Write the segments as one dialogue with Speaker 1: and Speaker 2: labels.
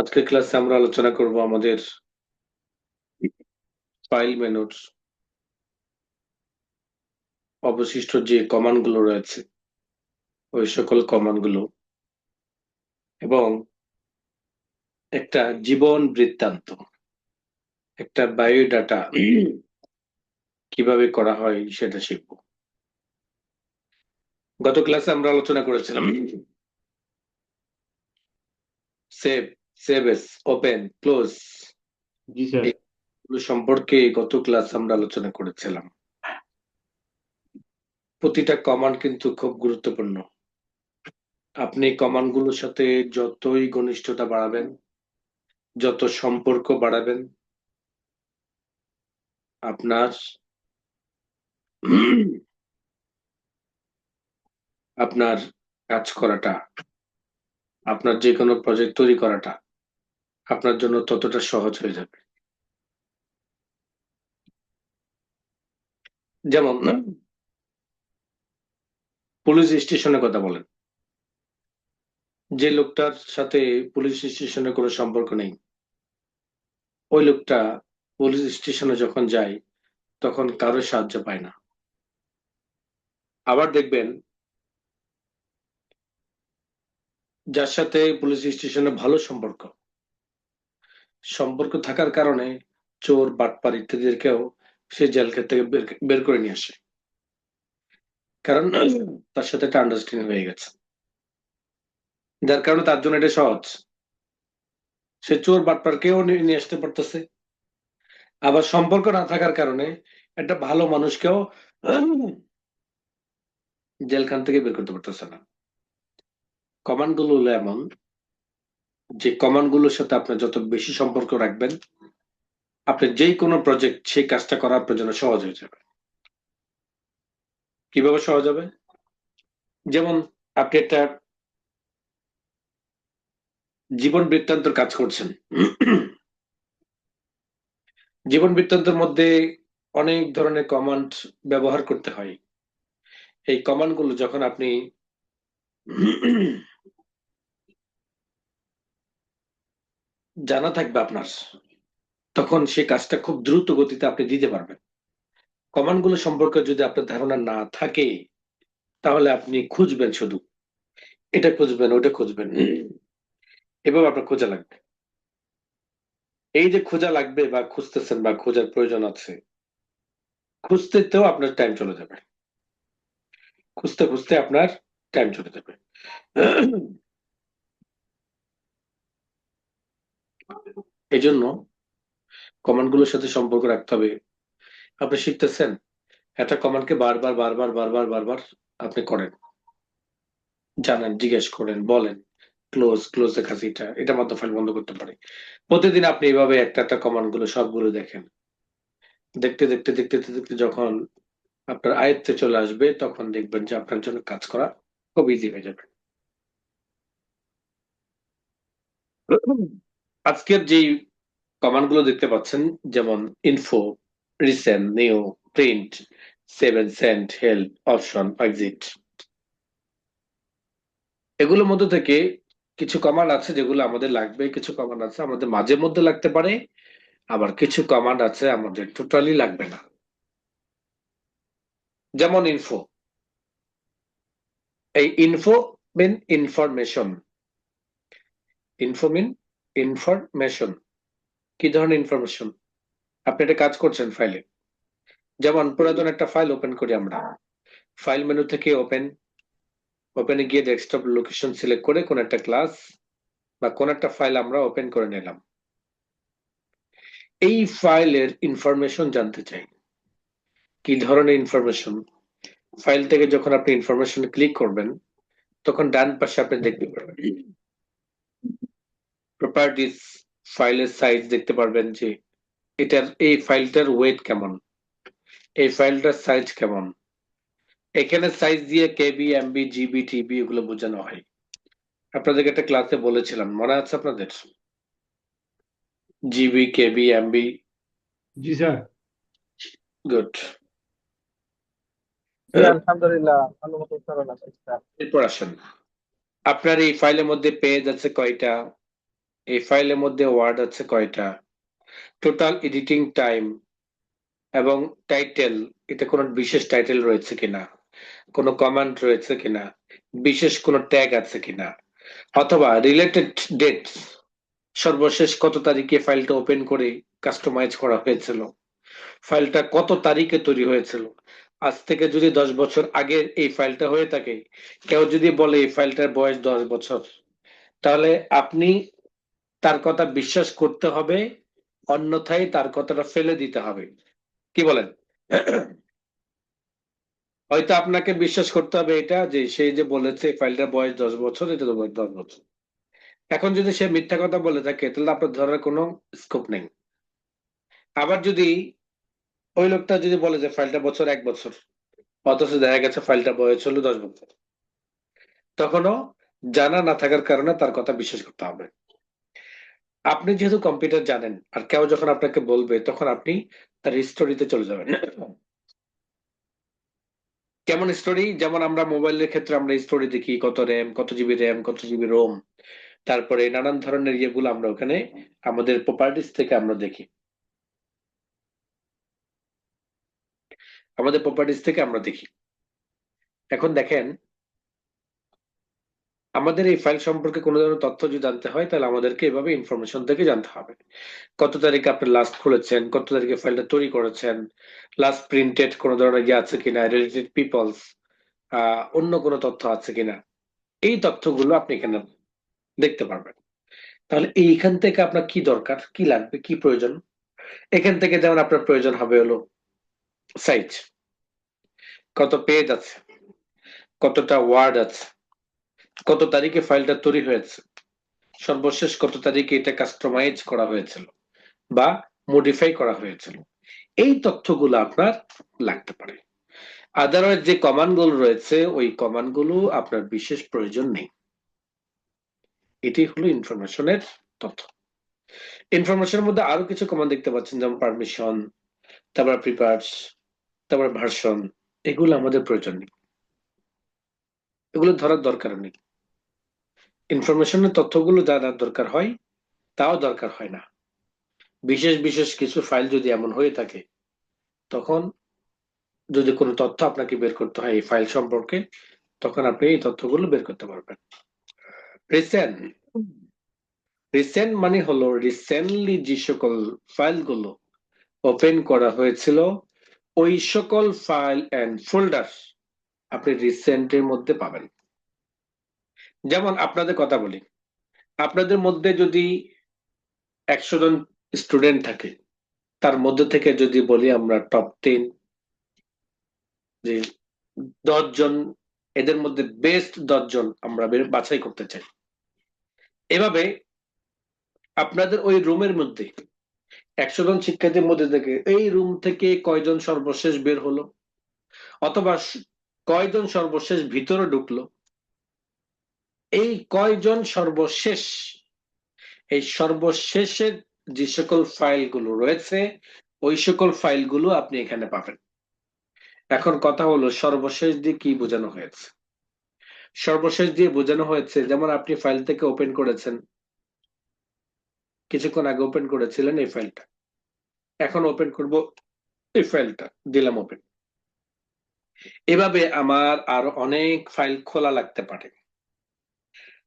Speaker 1: আজকের ক্লাসে আমরা আলোচনা করব আমাদের ফাইল মেনুর অবশিষ্ট যে কমান্ড গুলো রয়েছে ওই সকল কমান্ড গুলো এবং একটা জীবন বৃত্তান্ত, একটা বায়োডাটা কিভাবে করা হয় সেটা শিখব। গত ক্লাসে আমরা আলোচনা করেছিলাম save, save as, open, close
Speaker 2: জি স্যার।
Speaker 1: এগুলো সম্পর্কে গত ক্লাস আমরা আলোচনা করেছিলাম। প্রতিটা কমান্ড কিন্তু খুব গুরুত্বপূর্ণ। আপনি কমান্ড গুলোর সাথে যতই ঘনিষ্ঠতা বাড়াবেন, যত সম্পর্ক বাড়াবেন, আপনার আপনার কাজ করাটা, আপনার যে কোনো প্রজেক্ট তৈরি করাটা আপনার জন্য ততটা সহজ হয়ে যাবে। যেমন পুলিশ স্টেশনের কথা বলেন, যে লোকটার সাথে পুলিশ স্টেশনের কোনো সম্পর্ক নেই, ওই লোকটা পুলিশ স্টেশনে যখন যায় তখন কারো সাহায্য পায় না। আবার দেখবেন যার সাথে পুলিশ স্টেশনে ভালো সম্পর্ক সম্পর্ক থাকার কারণে চোর, বাটপার ইত্যাদিদেরকেও সে জেল থেকে বের করে নিয়ে আসে, কারণ তার সাথে একটা আন্ডারস্ট্যান্ডিং হয়ে গেছে, যার কারণে তার জন্য এটা সহজ। সে চোর বাটপারকেও নিয়ে আসতে পারতেছে, আবার সম্পর্ক না থাকার কারণে একটা ভালো মানুষকেও জেলখান থেকে বের করতে পারতেছে না। কমান্ড গুলো হলো এমন যে কমান্ড গুলোর সাথে আপনি যত বেশি সম্পর্ক রাখবেন, আপনি যেই কোনো প্রজেক্ট সেই কাজটা করা আপনার জন্য সহজ হয়ে যাবে। কিভাবে সহজ হবে? যেমন আপনি একটা জীবন বৃত্তান্তর কাজ করছেন, জীবন বৃত্তান্তের মধ্যে অনেক ধরনের কমান্ড ব্যবহার করতে হয়। এই কমান্ড গুলো যখন আপনি জানা থাকবে আপনার, তখন সেই কাজটা খুব দ্রুত গতিতে আপনি দিতে পারবেন। কমান্ড গুলো সম্পর্কে যদি আপনার ধারণা না থাকে, তাহলে আপনি খুঁজবেন, শুধু এটা খুঁজবেন, ওটা খুঁজবেন, এভাবে আপনার খোঁজা লাগবে। এই যে খোঁজা লাগবে বা খুঁজতেছেন বা খোঁজার প্রয়োজন আছে, খুঁজতেও আপনার টাইম চলে যাবে, খুঁজতে খুঁজতে আপনার টাইম চলে যাবে। এই জন্য কমান্ড গুলোর সাথে সম্পর্ক রাখতে হবে। আপনি শিখতেছেন, একটা কমান্ডকে বারবার বারবার বারবার বারবার আপনি করেন, জানেন, জিজ্ঞেস করেন, বলেন ক্লোজ, ক্লোজ এর কাছে এটা মাত্র ফাইল বন্ধ করতে পারে। প্রতিদিন আপনি এইভাবে একটা একটা কমান্ড গুলো সবগুলো দেখেন, দেখতে দেখতে দেখতে দেখতে যখন আপনার আয়ত্তে চলে আসবে, তখন দেখবেন যে আপনার জন্য কাজ করা খুব ইজি হয়ে যাবে। আজকের যেই কমান্ড গুলো দেখতে পাচ্ছেন, যেমন info, recent, new, print, save and send, help, option, exit, এগুলোর মধ্যে থেকে কিছু কমান্ড আছে যেগুলো আমাদের লাগবে, কিছু কমান্ড আছে আমাদের মাঝে মধ্যে লাগতে পারে, আবার কিছু কমান্ড আছে আমাদের টোটালি লাগবে না। যেমন ইনফো, এই ইনফো মিন ইনফরমেশন, ইনফো মিন ইনফরমেশন। কি ধরনের ইনফরমেশন? আপনি একটা কাজ করছেন ফাইলে, যেমন পুরাতন একটা ফাইল ওপেন করি আমরা, ফাইল মেনু থেকে ওপেন, ওপেনে গিয়ে ডেস্কটপ লোকেশন সিলেক্ট করে কোন একটা ক্লাস বা কোন একটা ফাইল আমরা ওপেন করে নিলাম। এই ফাইলের ইনফরমেশন জানতে চাই, কি ধরনের ইনফরমেশন। ফাইল থেকে যখন আপনি ইনফরমেশন ক্লিক করবেন, তখন ডান পাশে আপনি দেখতে পারবেন প্রপার্টিস, ফাইলের সাইজ দেখতে পারবেন যে এটার, এই ফাইলটার ওয়েট কেমন, এই ফাইলটার সাইজ কেমন। এখানে সাইজ দিয়ে কেবি, এমবি, জিবি, টিবি এগুলো বোঝানো হয়। আপনাদেরকে একটা ক্লাসে বলেছিলাম, মনে আছে আপনাদের? জিবি, কেবি, এমবি।
Speaker 2: জি স্যার।
Speaker 1: গুড।
Speaker 3: জি আলহামদুলিল্লাহ, ভালো মতো উচ্চারণ আছে স্যার।
Speaker 1: এরপর আসেন, আপনার এই ফাইলের মধ্যে পেজ আছে কয়টা, এই ফাইলের মধ্যে ওয়ার্ড আছে কয়টা, টোটাল এডিটিং টাইম এবং টাইটেল, এটা কোনো বিশেষ টাইটেল রয়েছে কিনা, কোনো কমান্ড রয়েছে কিনা, বিশেষ কোনো ট্যাগ আছে কিনা, অথবা রিলেটেড ডেট, সর্বশেষ কত তারিখে ফাইলটা ওপেন করে কাস্টমাইজ করা হয়েছিল, ফাইলটা কত তারিখে তৈরি হয়েছিল। আজ থেকে যদি 10 বছর আগের এই ফাইলটা হয়ে থাকে, কেউ যদি বলে এই ফাইলটার বয়স 10 বছর, তাহলে আপনি তার কথা বিশ্বাস করতে হবে, অন্যথায় তার কথাটা ফেলে দিতে হবে। কি বলেন? হয়তো আপনাকে বিশ্বাস করতে হবে এটা যে সে যে বলেছে ফাইলটার বয়স 10 বছর, এটা তো বয়স 10 বছর। এখন যদি সে মিথ্যা কথা বলে থাকে তাহলে আপনার ধরার কোনো স্কোপ নেই। আবার যদি ওই লোকটা যদি বলে যে ফাইলটা বছর 1 বছর, অথচ দেখা গেছে ফাইলটা বয়স হলো 10 বছর, তখনও জানা না থাকার কারণে তার কথা বিশ্বাস করতে হবে। আপনি যেহেতু কম্পিউটার জানেন, আর কেউ যখন আপনাকে বলবে তখন আপনি তার স্টোরিতে চলে যাবেন। কেমন স্টোরি? যেমন আমরা মোবাইলের ক্ষেত্রে আমরা স্টোরি দেখি, কত র্যাম, কত জিবি র্যাম, কত জিবি রোম, তারপরে নানান ধরনের ইয়েগুলো আমরা ওখানে আমাদের প্রপার্টিস থেকে আমরা দেখি, আমাদের প্রপার্টিস থেকে আমরা দেখি। এখন দেখেন, আমাদের এই ফাইল সম্পর্কে কোনো ধরনের তথ্য যদি জানতে হয় তাহলে আমাদেরকে এভাবে ইনফরমেশন থেকে জানতে হবে। কত তারিখে আপনি লাস্ট খুলেছেন, কত তারিখে ফাইলটা তৈরি করেছেন, লাস্ট প্রিন্টেড কোনো ধরনের ইয়ে আছে কিনা, রিলেটেড পিপলস, অন্য কোনো তথ্য আছে কিনা, এই তথ্যগুলো আপনি এখানে দেখতে পারবেন। তাহলে এইখান থেকে আপনার কি দরকার, কি লাগবে, কি প্রয়োজন? এখান থেকে যেমন আপনার প্রয়োজন হবে হলো সাইজ, কত পেজ আছে, কতটা ওয়ার্ড আছে, কত তারিখে ফাইলটা তৈরি হয়েছে, সর্বশেষ কত তারিখে এটা কাস্টমাইজ করা হয়েছিল বা মডিফাই করা হয়েছিল, এই তথ্যগুলো আপনার লাগতে পারে। আদারওয়াইজ যে কমান্ড গুলো রয়েছে ওই কমান্ড গুলো আপনার বিশেষ প্রয়োজন নেই। এটি হলো ইনফরমেশনের তথ্য। ইনফরমেশনের মধ্যে আরো কিছু কমান্ড দেখতে পাচ্ছেন, যেমন পারমিশন, তারপর প্রিপার্স, তারপর ভার্সন, এগুলো আমাদের প্রয়োজন নেই, এগুলো ধরার দরকার নেই। ইনফরমেশনের তথ্যগুলো জানার দরকার হয়, তাও দরকার হয় না। বিশেষ বিশেষ কিছু ফাইল যদি এমন হয়ে থাকে, তখন যদি কোনো তথ্য আপনাকে বের করতে হয় এই ফাইল সম্পর্কে, তখন আপনি এই তথ্যগুলো বের করতে পারবেন। রিসেন্ট, রিসেন্ট মানে হলো রিসেন্টলি যে সকল ফাইলগুলো ওপেন করা হয়েছিল, ওই সকল ফাইল এন্ড ফোল্ডার আপনি রিসেন্টের মধ্যে পাবেন। যেমন আপনাদের কথা বলি, আপনাদের মধ্যে যদি 100 জন স্টুডেন্ট থাকে, তার মধ্যে থেকে যদি বলি আমরা টপ 10, যে 10 জন, এদের মধ্যে বেস্ট 10 জন আমরা বাছাই করতে চাই। এভাবে আপনাদের ওই রুমের মধ্যে 100 জন শিক্ষার্থীর মধ্যে থেকে এই রুম থেকে কয়জন সর্বশেষ বের হলো, অথবা কয়জন সর্বশেষ ভিতরে ঢুকলো, এই কয়জন সর্বশেষ, এই সর্বশেষের যে সকল ফাইলগুলো রয়েছে ওই সকল ফাইলগুলো আপনি এখানে পাবেন। এখন কথা হলো সর্বশেষ দিয়ে কি বোঝানো হয়েছে? সর্বশেষ দিয়ে বোঝানো হয়েছে, যেমন আপনি ফাইল থেকে ওপেন করেছেন, কিছুক্ষণ আগে ওপেন করেছিলেন এই ফাইলটা, এখন ওপেন করব এই ফাইলটা, দিলাম ওপেন। এভাবে আমার আর অনেক ফাইল খোলা লাগতে পারে।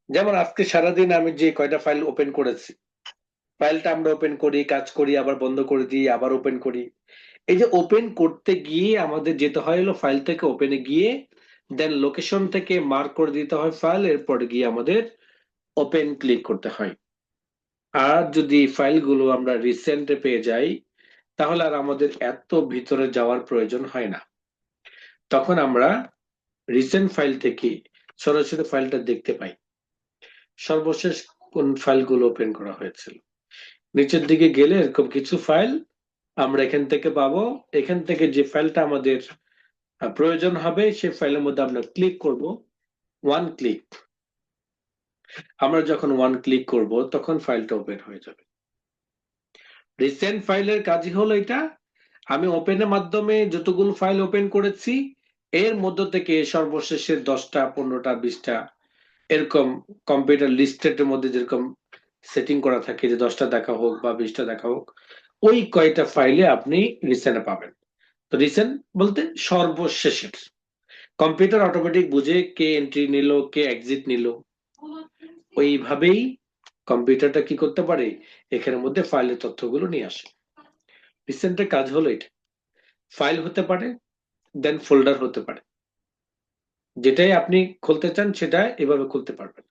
Speaker 1: যেমন আজকে সারাদিন আমি যে কয়টা ফাইল ওপেন করেছি, ফাইলটা আমরা ওপেন করি, কাজ করি, আবার বন্ধ করে দিই, আবার ওপেন করি। এই যে ওপেন করতে গিয়ে আমাদের যেতে হয় হলো ফাইল থেকে ওপেনে গিয়ে, দেন লোকেশন থেকে মার্ক করে দিতে হয় ফাইল, এরপর গিয়ে আমাদের ওপেন ক্লিক করতে হয়। আর যদি ফাইলগুলো আমরা রিসেন্টে পেয়ে যাই, তাহলে আর আমাদের এত ভিতরে যাওয়ার প্রয়োজন হয় না। তখন আমরা রিসেন্ট ফাইল থেকে সরাসরি ফাইলটা দেখতে পাই, সর্বশেষ কোন ফাইলগুলো ওপেন করা হয়েছিল। নিচের দিকে গেলে এরকম কিছু ফাইল আমরা এখান থেকে পাবো। এখান থেকে যে ফাইলটা আমাদের প্রয়োজন হবে সেই ফাইলের মধ্যে আমরা ক্লিক করব, ওয়ান ক্লিক। আমরা যখন ওয়ান ক্লিক করব তখন ফাইলটা ওপেন হয়ে যাবে। রিসেন্ট ফাইলের কাজই হলো এটা, আমি ওপেনের মাধ্যমে যতগুলো ফাইল ওপেন করেছি এর মধ্য থেকে সর্বশেষের 10টা, 15টা, 20টা এরকম কম্পিউটার লিস্টের মধ্যে যেরকম সেটিং করা থাকে যে 10টা দেখা হোক বা 20টা দেখা হোক, ওই কয়টা ফাইলে আপনি রিসেন্ট পাবেন। তো রিসেন্ট বলতে সর্বশেষের। কম্পিউটার অটোমেটিক বুঝে কে এন্ট্রি নিল, কে এক্সিট নিল, ওইভাবেই কম্পিউটারটা কি করতে পারে, এখানের মধ্যে ফাইলের তথ্যগুলো নিয়ে আসে। রিসেন্টের কাজ হলো এটা। ফাইল হতে পারে, দেন ফোল্ডার হতে পারে। যেটাই আপনি খুলতে চান সেটা এভাবে খুলতে পারবেন।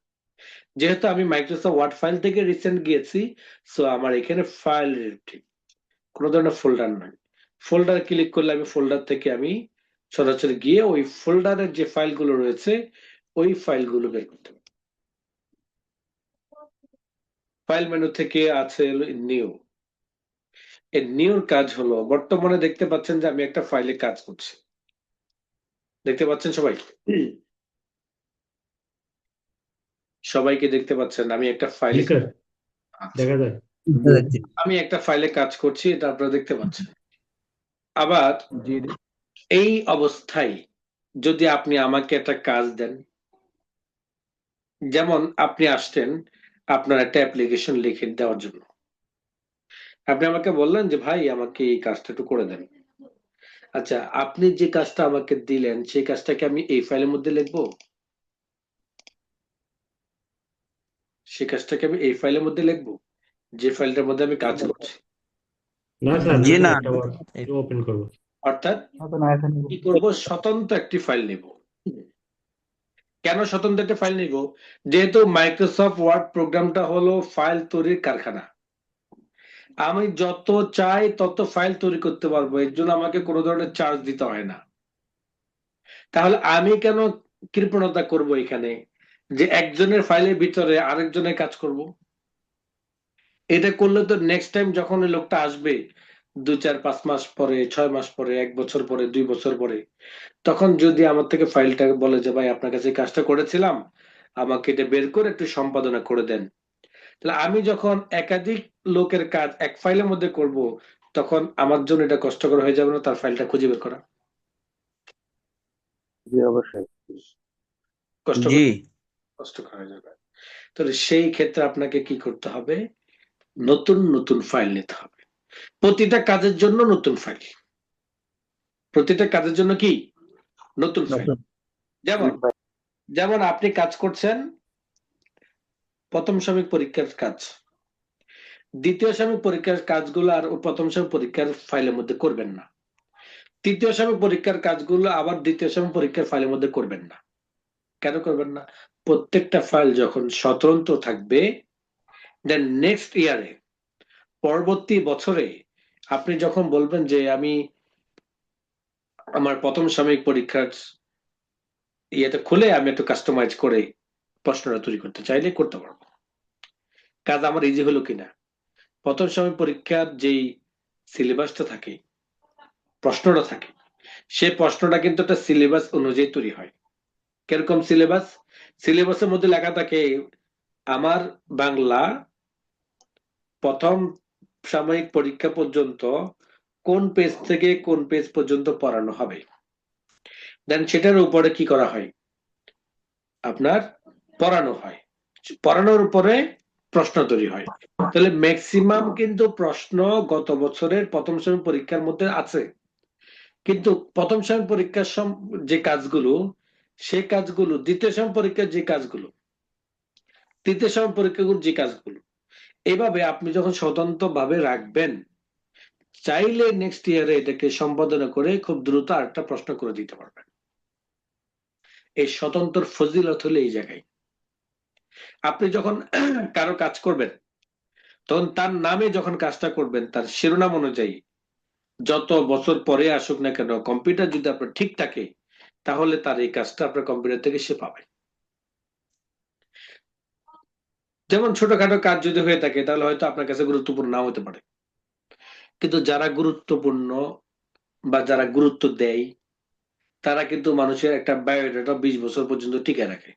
Speaker 1: যেহেতু আমি মাইক্রোসফট ওয়ার্ড ফাইল থেকে রিসেন্ট গিয়েছি, সো আমার এখানে ফাইল রিলেটেড, কোনো ধরনের ফোল্ডার নয়। ফোল্ডার ক্লিক করলে আমি ফোল্ডার থেকে আমি সরাসরি গিয়ে ওই ফোল্ডারের যে ফাইলগুলো রয়েছে ওই ফাইলগুলো বের করতে পারি। ফাইল মেনু থেকে আছে নিউ। এই নিউর কাজ হলো, বর্তমানে দেখতে পাচ্ছেন যে আমি একটা ফাইলে কাজ করছি, দেখতে পাচ্ছেন সবাই? সবাইকে দেখতে পাচ্ছেন আমি একটা
Speaker 2: জি
Speaker 1: ফাইলে,
Speaker 2: স্যার,
Speaker 1: আচ্ছা,
Speaker 2: দেখা যায়।
Speaker 1: আমি একটা ফাইলে কাজ করছি, এটা আপনারা দেখতে পাচ্ছেন। আবার
Speaker 3: জি
Speaker 1: এই অবস্থায় যদি আপনি আমাকে একটা কাজ দেন, যেমন আপনি আসতেন আপনার একটা অ্যাপ্লিকেশন লিখে দেওয়ার জন্য, আপনি আমাকে বললেন যে ভাই আমাকে এই কাজটা একটু করে দেন। আচ্ছা, আপনি যে কাজটা আমাকে দিলেন সেই কাজটাকে আমি এই ফাইলের মধ্যে লিখবো, সেই কাজটাকে আমি এই ফাইলের মধ্যে লিখবো যে ফাইলটার মধ্যে আমি কাজ করছি।
Speaker 2: না স্যার,
Speaker 4: জি
Speaker 2: না
Speaker 4: না,
Speaker 2: স্যার, একটা ওপেন করবো।
Speaker 1: অর্থাৎ
Speaker 3: হবে না এখানে
Speaker 1: কি করব, স্বতন্ত্র একটি ফাইল নিব। কেন স্বতন্ত্র একটা ফাইল নিব? যেহেতু মাইক্রোসফট ওয়ার্ড প্রোগ্রামটা হলো ফাইল তৈরির কারখানা। আমি যত চাই তত ফাইল তৈরি করতে পারবো, এর জন্য আমাকে কোনো ধরনের চার্জ দিতে হয় না। তাহলে আমি কেন কৃপণতা করব এখানে, যে একজনের ফাইলের ভিতরে আরেকজনের কাজ করব? এটা করলে তো নেক্সট টাইম যখন ওই লোকটা আসবে 2, 4, 5 মাস পরে, 6 মাস পরে, 1 বছর পরে, 2 বছর পরে, তখন যদি আমার থেকে ফাইলটা বলে যে ভাই আপনার কাছে এই কাজটা করেছিলাম, আমাকে এটা বের করে একটু সম্পাদনা করে দেন, তাহলে আমি যখন একাধিক লোকের কাজ এক ফাইলের মধ্যে করব, তখন আমার জন্য এটা কষ্টকর হয়ে যাবে না তার ফাইলটা খুঁজে বের করা?
Speaker 3: জি অবশ্যই।
Speaker 1: কষ্টকর,
Speaker 4: জি
Speaker 1: কষ্টকর হয়ে যাবে। তাহলে সেই ক্ষেত্রে আপনাকে কি করতে হবে, নতুন নতুন ফাইল নিতে হবে। প্রতিটা কাজের জন্য নতুন ফাইল, প্রতিটা কাজের জন্য কি নতুন ফাইল। যেমন যেমন আপনি কাজ করছেন প্রথম সাময়িক পরীক্ষার কাজ, দ্বিতীয় সাময়িক পরীক্ষার কাজগুলো আর প্রথম সাময়িক পরীক্ষার ফাইলের মধ্যে করবেন না। তৃতীয় সাময়িক পরীক্ষার কাজগুলো আবার দ্বিতীয় সাময়িক পরীক্ষার ফাইলের মধ্যে করবেন না। কেন করবেন না? প্রত্যেকটা ফাইল যখন স্বতন্ত্র থাকবে, দেন নেক্সট ইয়ারে, পরবর্তী বছরে আপনি যখন বলবেন যে আমি আমার প্রথম সাময়িক পরীক্ষার ইয়েতে খুলে আমি একটু কাস্টমাইজ করে প্রশ্নটা তৈরি করতে চাইলে করতে পারবো। কাজ আমার ইজি হলো কিনা, প্রথম সাময়িক পরীক্ষার যেই সিলেবাসটা থাকে, প্রশ্নটা থাকে, সেই প্রশ্নটা কিন্তু একটা সিলেবাস অনুযায়ী তৈরি হয়। কিরকম সিলেবাস? সিলেবাসের মধ্যে লেখা থাকে আমার বাংলা প্রথম সাময়িক পরীক্ষা পর্যন্ত কোন পেজ থেকে কোন পেজ পর্যন্ত পড়ানো হবে, দেন সেটার উপরে কি করা হয়, আপনার পড়ানো হয়, পড়ানোর উপরে প্রশ্ন তৈরি হয়। তাহলে ম্যাক্সিমাম কিন্তু প্রশ্ন গত বছরের প্রথম সাময়িক পরীক্ষার মধ্যে আছে, কিন্তু প্রথম সাময়িক পরীক্ষার যে কাজগুলো, সেই কাজগুলো দ্বিতীয় সাময়িক পরীক্ষার যে কাজগুলো, তৃতীয় সাময়িক পরীক্ষাগুলো যে কাজগুলো, এইভাবে আপনি যখন স্বতন্ত্র ভাবে রাখবেন, চাইলে নেক্সট ইয়ারে এটাকে সম্পাদনা করে খুব দ্রুত আরেকটা প্রশ্ন করে দিতে পারবেন। এই স্বতন্ত্র ফজিলত হলে এই জায়গায় আপনি যখন কারো কাজ করবেন, তখন তার নামে যখন কাজটা করবেন তার শিরোনাম অনুযায়ী যত বছর পরে আসুক না কেন, কম্পিউটার যদি আপনার ঠিক থাকে, তাহলে তার এই কাজটা আপনার কম্পিউটার থেকে সে পাবে। যেমন ছোটখাটো কাজ যদি হয়ে থাকে তাহলে হয়তো আপনার কাছে গুরুত্বপূর্ণ নাও হতে পারে, কিন্তু যারা গুরুত্বপূর্ণ বা যারা গুরুত্ব দেয়, তারা কিন্তু মানুষের একটা বায়োডাটা 20 বছর পর্যন্ত টিকে রাখে।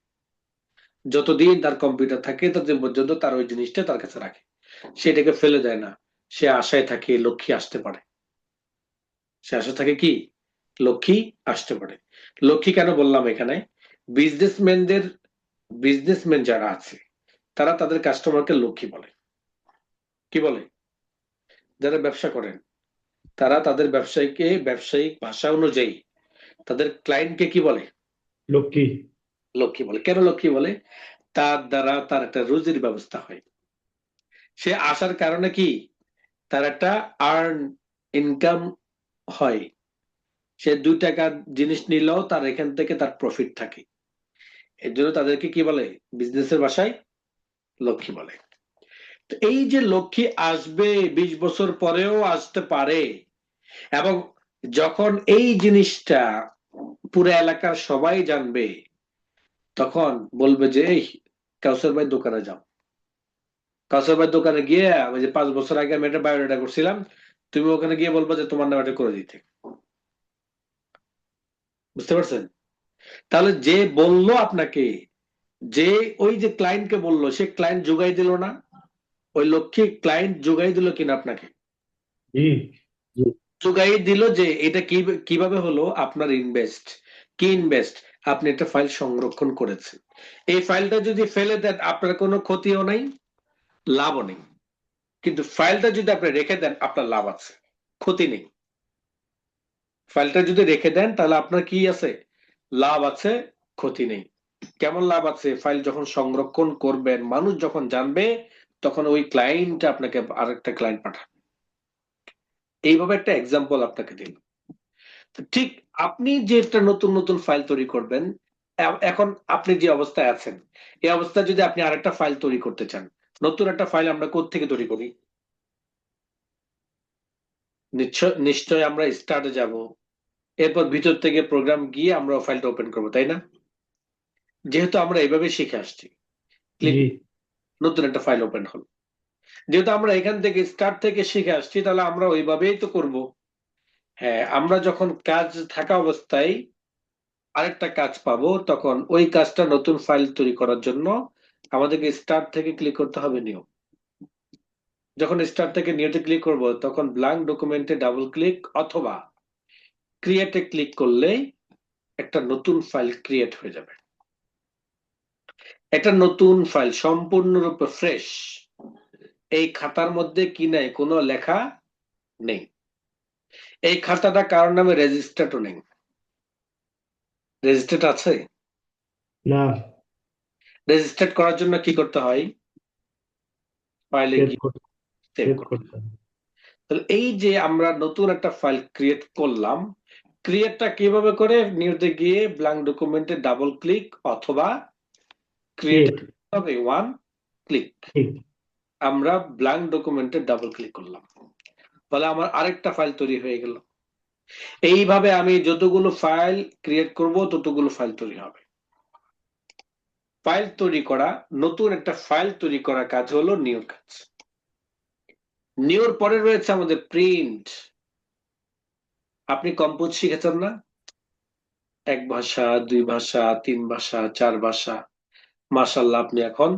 Speaker 1: যতদিন তার কম্পিউটার থাকে ততদিন পর্যন্ত তার ওই জিনিসটা তার কাছে রাখে, সেটাকে ফেলে দেয় না। সে আশায় থাকে লক্ষ্মী আসতে পারে, সে আশা থাকে কি লক্ষ্মী আসতে পারে। লক্ষ্মী কেন বললাম এখানে, বিজনেসম্যানদের, বিজনেসম্যান যারা আছে তারা তাদের কাস্টমারকে লক্ষ্মী বলে। কি বলে? যারা ব্যবসা করেন তারা তাদের ব্যবসায়িক ভাষা অনুযায়ী তাদের ক্লায়েন্টকে কি বলে?
Speaker 2: লক্ষ্মী।
Speaker 1: লক্ষ্মী বলে। কেন লক্ষ্মী বলে? তার দ্বারা তার একটা রুজির ব্যবস্থা হয়। সে আসার কারণে কি তার একটা আর্ন ইনকাম হয়। সে 2 টাকার জিনিস নিলেও তার এখান থেকে তার প্রফিট থাকে। এর জন্য তাদেরকে কি বলে? বিজনেসের ভাষায় লক্ষ্মী বলে। তো এই যে লক্ষ্মী আসবে 20 বছর পরেও আসতে পারে, এবং যখন এই জিনিসটা পুরো এলাকার সবাই জানবে তখন বলবে যে এই কাউসার ভাই দোকানে যাও। কাউসার ভাই দোকানে গিয়ে ওই যে 5 বছর আগে আমি একটা বায়োডাটা করছিলাম, তুমি ওখানে গিয়ে বলবো যে তোমার নামে এটা করে দিতে। বুঝতে পারছেন? তাহলে যে বললো আপনাকে, যে ওই যে ক্লায়েন্টকে বললো, সে ক্লায়েন্ট যোগাই দিল না? ওই লক্ষ্মী ক্লায়েন্ট যোগাই দিল কিনা আপনাকে?
Speaker 2: জি। জি।
Speaker 1: যোগাই দিল। যে এটা কিভাবে হলো? আপনার ইনভেস্ট। কি ইনভেস্ট? আপনি একটা ফাইল সংরক্ষণ করেছেন। এই ফাইলটা যদি ফেলে দেন আপনার কোনো ক্ষতিও নাই, লাভও নেই। কিন্তু ফাইলটা যদি আপনি রেখে দেন আপনার লাভ আছে, ক্ষতি নেই। ফাইলটা যদি রেখে দেন তাহলে আপনার কি আছে? লাভ আছে, ক্ষতি নেই। কেমন লাভ আছে? ফাইল যখন সংরক্ষণ করবেন, মানুষ যখন জানবে, তখন ওই ক্লায়েন্ট আপনাকে আরেকটা ক্লায়েন্ট পাঠাবে। এইভাবে একটা এক্সাম্পল আপনাকে দিন। ঠিক আপনি যে একটা নতুন নতুন ফাইল তৈরি করবেন, এখন আপনি যে অবস্থায় আছেন, এই অবস্থায় যদি আপনি আরেকটা ফাইল তৈরি করতে চান, নতুন একটা ফাইল আমরা কোত্থেকে তৈরি করি? নিশ্চয় আমরা স্টার্টে যাব, এরপর ভিতর থেকে প্রোগ্রাম গিয়ে আমরা ফাইলটা ওপেন করবো, তাই না? যেহেতু আমরা এইভাবে শিখে আসছি, ক্লিক,
Speaker 2: জি।
Speaker 1: নতুন একটা ফাইল ওপেন হলো। যেহেতু আমরা এখান থেকে স্টার্ট থেকে শিখে আসছি, তাহলে আমরা ওইভাবেই তো করব। হ্যাঁ, আমরা যখন কাজ থাকা অবস্থায় আরেকটা কাজ পাবো, তখন ওই কাজটা নতুন ফাইল তৈরি করার জন্য আমাদেরকে স্টার্ট থেকে ক্লিক করতে হবে নিউ। যখন স্টার্ট থেকে নিউতে ক্লিক করব, তখন ব্ল্যাঙ্ক ডকুমেন্টে ডাবল ক্লিক অথবা ক্রিয়েটে ক্লিক করলে একটা নতুন ফাইল ক্রিয়েট হয়ে যাবে। একটা নতুন ফাইল সম্পূর্ণরূপে ফ্রেশ। এই খাতার মধ্যে কি নাই? কোনো লেখা নেই। এই খাতাটা কারোর নামে রেজিস্টার্ডও নেই। রেজিস্টার্ড আছে?
Speaker 2: না।
Speaker 1: রেজিস্টার্ড করার জন্য কি করতে হয়? ফাইলে
Speaker 2: সেভ
Speaker 1: গিয়ে
Speaker 2: করতে।
Speaker 1: সেভ
Speaker 2: সেভ
Speaker 1: করতে।
Speaker 2: করতে হবে।
Speaker 1: তাহলে এই যে আমরা নতুন একটা ফাইল ক্রিয়েট করলাম, ক্রিয়েটটা কিভাবে করে? নিউতে গিয়ে ব্ল্যাঙ্ক ডকুমেন্টে ডাবল ক্লিক অথবা ক্রিয়েট
Speaker 2: ক্রিয়েট।
Speaker 1: হবে ওয়ান ক্লিক।
Speaker 2: ঠিক।
Speaker 1: আমরা ব্ল্যাঙ্ক ডকুমেন্টে ডাবল ক্লিক করলাম, তাহলে আমার আরেকটা ফাইল তৈরি হয়ে গেল। এইভাবে আমি যতগুলো ফাইল ক্রিয়েট করব ততগুলো ফাইল তৈরি হবে। ফাইল তৈরি করা, নতুন একটা ফাইল তৈরি করা কাজ হলো নিউর কাজ। নিউর পরে রয়েছে আমাদের প্রিন্ট। আপনি কম্পোজ শিখেছেন না? 1 ভাষা, 2 ভাষা, 3 ভাষা, 4 ভাষা। মাশাআল্লাহ, আপনি এখন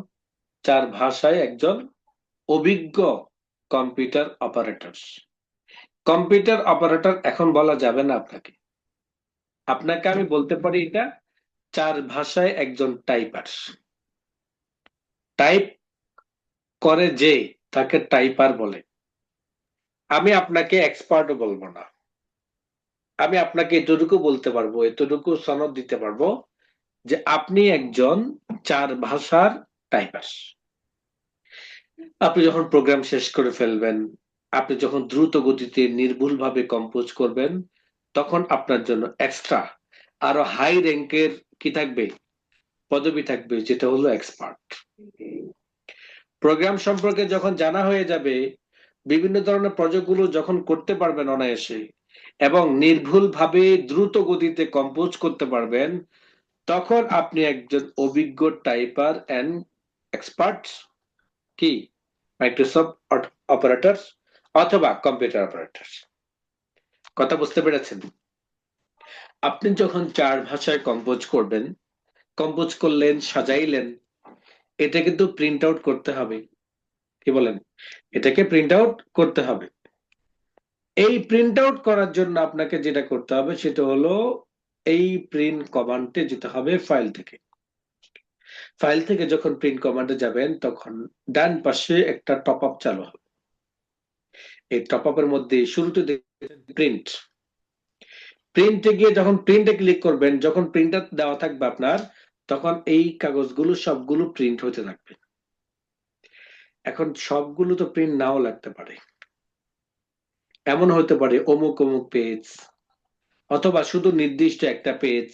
Speaker 1: 4 ভাষায় একজন অভিজ্ঞ কম্পিউটার অপারেটর। কম্পিউটার অপারেটর এখন বলা যাবে না আপনাকে। আপনাকে আমি বলতে পারি এটা 4 ভাষায় একজন টাইপার। টাইপ করে যে, তাকে টাইপার বলে। আমি আপনাকে এক্সপার্টও বলবো না। আমি আপনাকে এতটুকু বলতে পারবো, এতটুকু সনদ দিতে পারবো যে আপনি একজন 4 ভাষার টাইপার। আপনি যখন প্রোগ্রাম শেষ করে ফেলবেন, আপনি যখন দ্রুত গতিতে নির্ভুলভাবে কম্পোজ করবেন, তখন আপনার জন্য এক্সট্রা আরো হাই র্যাঙ্কের কি থাকবে? পদবি থাকবে, যেটা হলো এক্সপার্ট। প্রোগ্রাম সম্পর্কে যখন জানা হয়ে যাবে, বিভিন্ন ধরনের প্রজেক্টগুলো যখন করতে পারবেন অনায়াসে এবং নির্ভুলভাবে দ্রুত গতিতে কম্পোজ করতে পারবেন, তখন আপনি একজন অভিজ্ঞ টাইপার এন্ড এক্সপার্ট কি মাইক্রোসফট অপারেটর অথবা কম্পিউটার অপারেটর। কথা বুঝতে পেরেছেন? আপনি যখন 4 ভাষায় কম্পোজ করবেন, কম্পোজ করলেন, সাজাইলেন, এটা কিন্তু প্রিন্ট আউট করতে হবে। কি বলেন? এটাকে প্রিন্ট আউট করতে হবে। এই প্রিন্ট আউট করার জন্য আপনাকে যেটা করতে হবে সেটা হলো এই প্রিন্ট কমান্ডে যেতে হবে ফাইল থেকে। ফাইল থেকে যখন প্রিন্ট কমান্ডে যাবেন তখন ডান পাশে একটা টপ আপ চালু হবে। এই টপ আপের মধ্যে শুরুতে দেখবেন প্রিন্ট। প্রিন্টে গিয়ে যখন প্রিন্টে ক্লিক করবেন, যখন প্রিন্টার দেওয়া থাকবে আপনার, তখন এই কাগজগুলো সবগুলো প্রিন্ট হতে থাকবে। এখন সবগুলো তো প্রিন্ট নাও লাগতে পারে, এমন হতে পারে অমুক অমুক পেজ, অথবা শুধু নির্দিষ্ট একটা পেজ।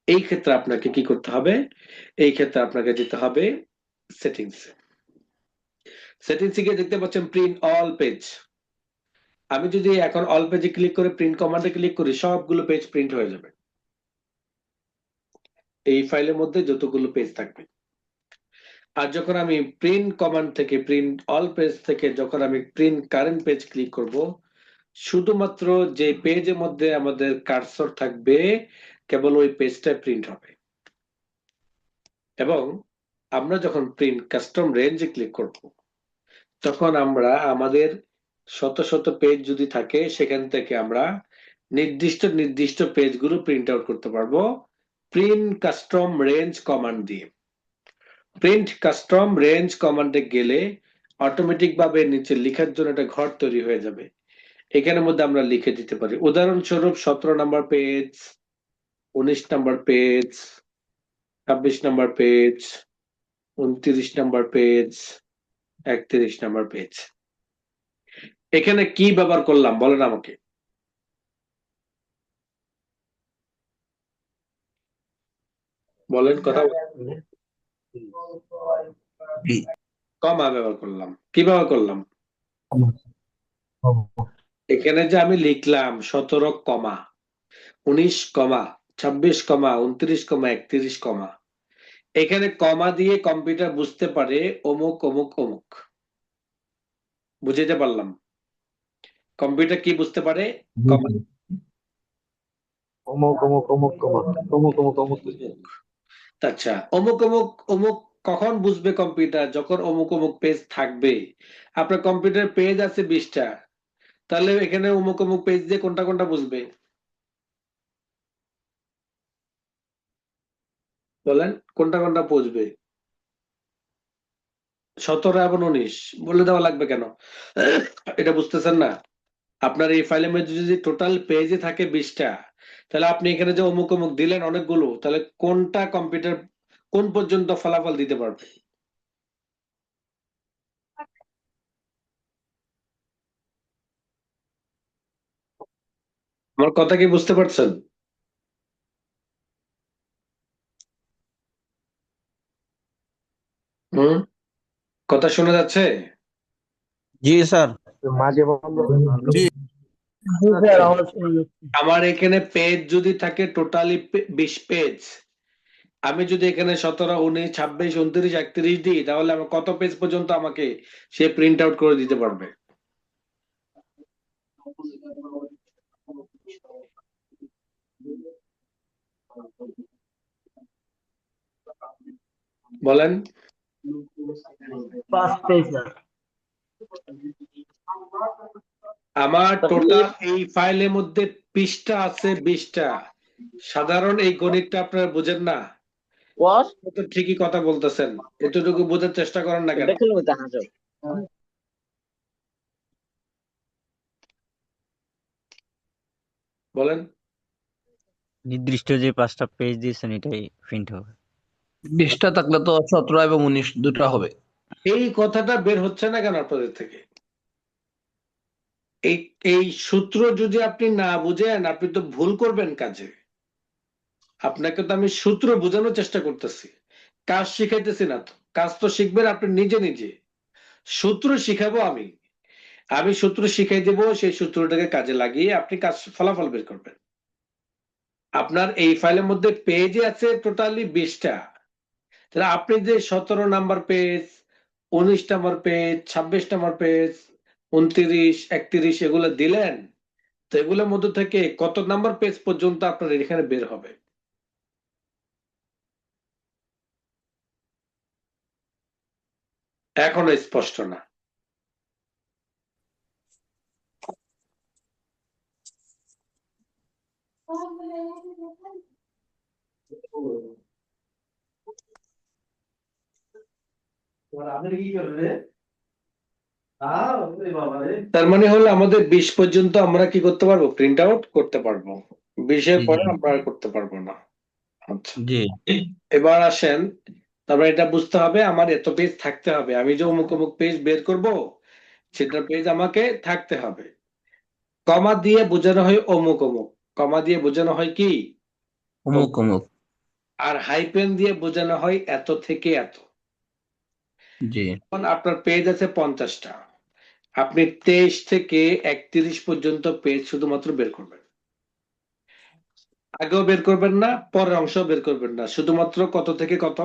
Speaker 1: এই ক্ষেত্রে আপনাকে কি করতে হবে? এই ক্ষেত্রে আপনাকে যেতে হবে সেটিংস। সেটিংসে গিয়ে দেখতে পাচ্ছেন প্রিন্ট অল পেজ। আমি যদি এখন অল পেজে ক্লিক করে প্রিন্ট কমান্ডে ক্লিক করি, সবগুলো পেজ প্রিন্ট হয়ে যাবে, এই ফাইলের মধ্যে যতগুলো পেজ থাকবে। আর যখন আমি প্রিন্ট কমান্ড থেকে, প্রিন্ট অল পেজ থেকে যখন আমি প্রিন্ট কারেন্ট পেজ ক্লিক করব, শুধুমাত্র যে পেজের মধ্যে আমাদের কার্সর থাকবে কেবল ওই পেজটা প্রিন্ট হবে। এবং আমরা যখন প্রিন্ট কাস্টম রেঞ্জে ক্লিক করব, তখন আমরা আমাদের শত শত পেজ যদি থাকে, সেখান থেকে আমরা নির্দিষ্ট নির্দিষ্ট পেজগুলো প্রিন্ট আউট করতে পারবো প্রিন্ট কাস্টম রেঞ্জ কমান্ড দিয়ে। প্রিন্ট কাস্টম রেঞ্জ কমান্ডে গেলে অটোমেটিক ভাবে নিচে লেখার জন্য একটা ঘর তৈরি হয়ে যাবে। এখানের মধ্যে আমরা লিখে দিতে পারি, উদাহরণস্বরূপ 17 number page, 19 number page, 26 number page, 29 number page, 31 number page. এখানে কি ব্যবহার করলাম বলেন আমাকে? বলেন, কথা বলেন। কমা ব্যবহার করলাম। কি ব্যবহার করলাম? এখানে যে আমি লিখলাম 17 কমা 19 কমা 26 কমা 29 কমা 31 কমা, এখানে কমা দিয়ে কম্পিউটার বুঝতে পারে অমুক অমুক অমুক। বুঝাইতে পারলাম? কম্পিউটার কি বুঝতে পারে? কমা
Speaker 3: অমুক অমুক অমুক অমুক অমুক অমুক অমুক।
Speaker 1: অমুক। আচ্ছা, অমুক অমুক অমুক কখন বুঝবে কম্পিউটার? যখন অমুক অমুক পেজ থাকবে। আপনার কম্পিউটার পেজ আছে 20টা, তাহলে এখানে অমুক অমুক পেজ দিয়ে কোনটা কোনটা বুঝবে? বলেন, কোনটা কোনটা বুঝবে? 17 এবং 19 বলে দেওয়া লাগবে কেন? এটা বুঝতেছেন না? আপনার এই ফাইলের মধ্যে যদি টোটাল পেজে থাকে 20টা, তাহলে আপনি এখানে যে অমুক অমুক দিলেন অনেকগুলো, তাহলে কোনটা কম্পিউটার কোন পর্যন্ত ফলাফল দিতে পারবে? আমার কথা কি বুঝতে পারছেন? হুম, কথা শোনা যাচ্ছে?
Speaker 4: জি স্যার।
Speaker 3: মাঝে বন্ধ।
Speaker 4: জি
Speaker 3: জি স্যার, আওয়াজ শোনা যাচ্ছে।
Speaker 1: আমার এখানে পেজ যদি থাকে টোটালি 20 পেজ, আমি যদি এখানে 17, 19, 26, 29, 31 দিই, তাহলে আমার কত পেজ পর্যন্ত আমাকে সে প্রিন্ট আউট করে দিতে পারবে? বলেন।
Speaker 3: 5 পেজ স্যার।
Speaker 1: আমার টোটাল এই ফাইলের মধ্যে পৃষ্ঠা আছে 20টা। সাধারণ এই গণিতটা আপনারা বুঝেন না?
Speaker 5: What?
Speaker 1: তো ঠিকই কথা বলতেছেন, এতটুকু বোঝার চেষ্টা করেন না কেন?
Speaker 5: দেখুন দেখা যাক।
Speaker 1: বলেন।
Speaker 4: নির্দিষ্ট যে 5টা পেজ দিয়েছেন এটাই প্রিন্ট হবে।
Speaker 6: 20টা থাকলে তো 17 এবং 19 দুটা হবে।
Speaker 1: এই কথাটা বের হচ্ছে না কেন আপনাদের থেকে? এই এই সূত্র যদি আপনি না বুঝেন, আপনি তো ভুল করবেন কাজে। আপনাকে তো আমি সূত্র বোঝানোর চেষ্টা করতেছি, কাজ শিখাইতেছি না। তো কাজ তো শিখবেন আপনি নিজে নিজে। সূত্র শিখাবো আমি। আমি সূত্র শিখাই দেব, সেই সূত্রটাকে কাজে লাগিয়ে আপনি কাজ ফলাফল বের করবেন। আপনার এই ফাইলের মধ্যে পেজে আছে টোটালি 20টা, তাহলে আপনি যে 17 number page, 19 number page, 26 number page, 29, 31 এগুলো দিলেন, তো এগুলোর মধ্যে থেকে কত নাম্বার পেজ পর্যন্ত আপনার এখানে বের হবে? এখনো স্পষ্ট না? তার মানে হলো আমাদের 20 পর্যন্ত আমরা কি করতে পারবো, প্রিন্ট আউট করতে পারবো, 20-এর
Speaker 6: জি,
Speaker 1: পরে
Speaker 6: জি।
Speaker 1: আমরা আর করতে পারবো না। আচ্ছা,
Speaker 6: জি,
Speaker 1: এবার আসেন, তারপরে এটা বুঝতে হবে আমার এত পেজ থাকতে হবে, আমি যে অমুক অমুক পেজ বের করব সেটা পেজ আমাকে থাকতে হবে। কমা দিয়ে বোঝানো হয় অমুক অমুক, কমা দিয়ে বোঝানো হয় কি,
Speaker 6: অমুক অমুক।
Speaker 1: আর হাইপেন দিয়ে বোঝানো হয় এত থেকে এত।
Speaker 6: জি,
Speaker 1: এখন আপনার পেজ আছে 50টা, আপনি 23 থেকে 31 পর্যন্ত পেজ শুধুমাত্র বের করবেন, আগেও বের করবেন না, পরের অংশ বের করবেন না, শুধুমাত্র কত থেকে কত,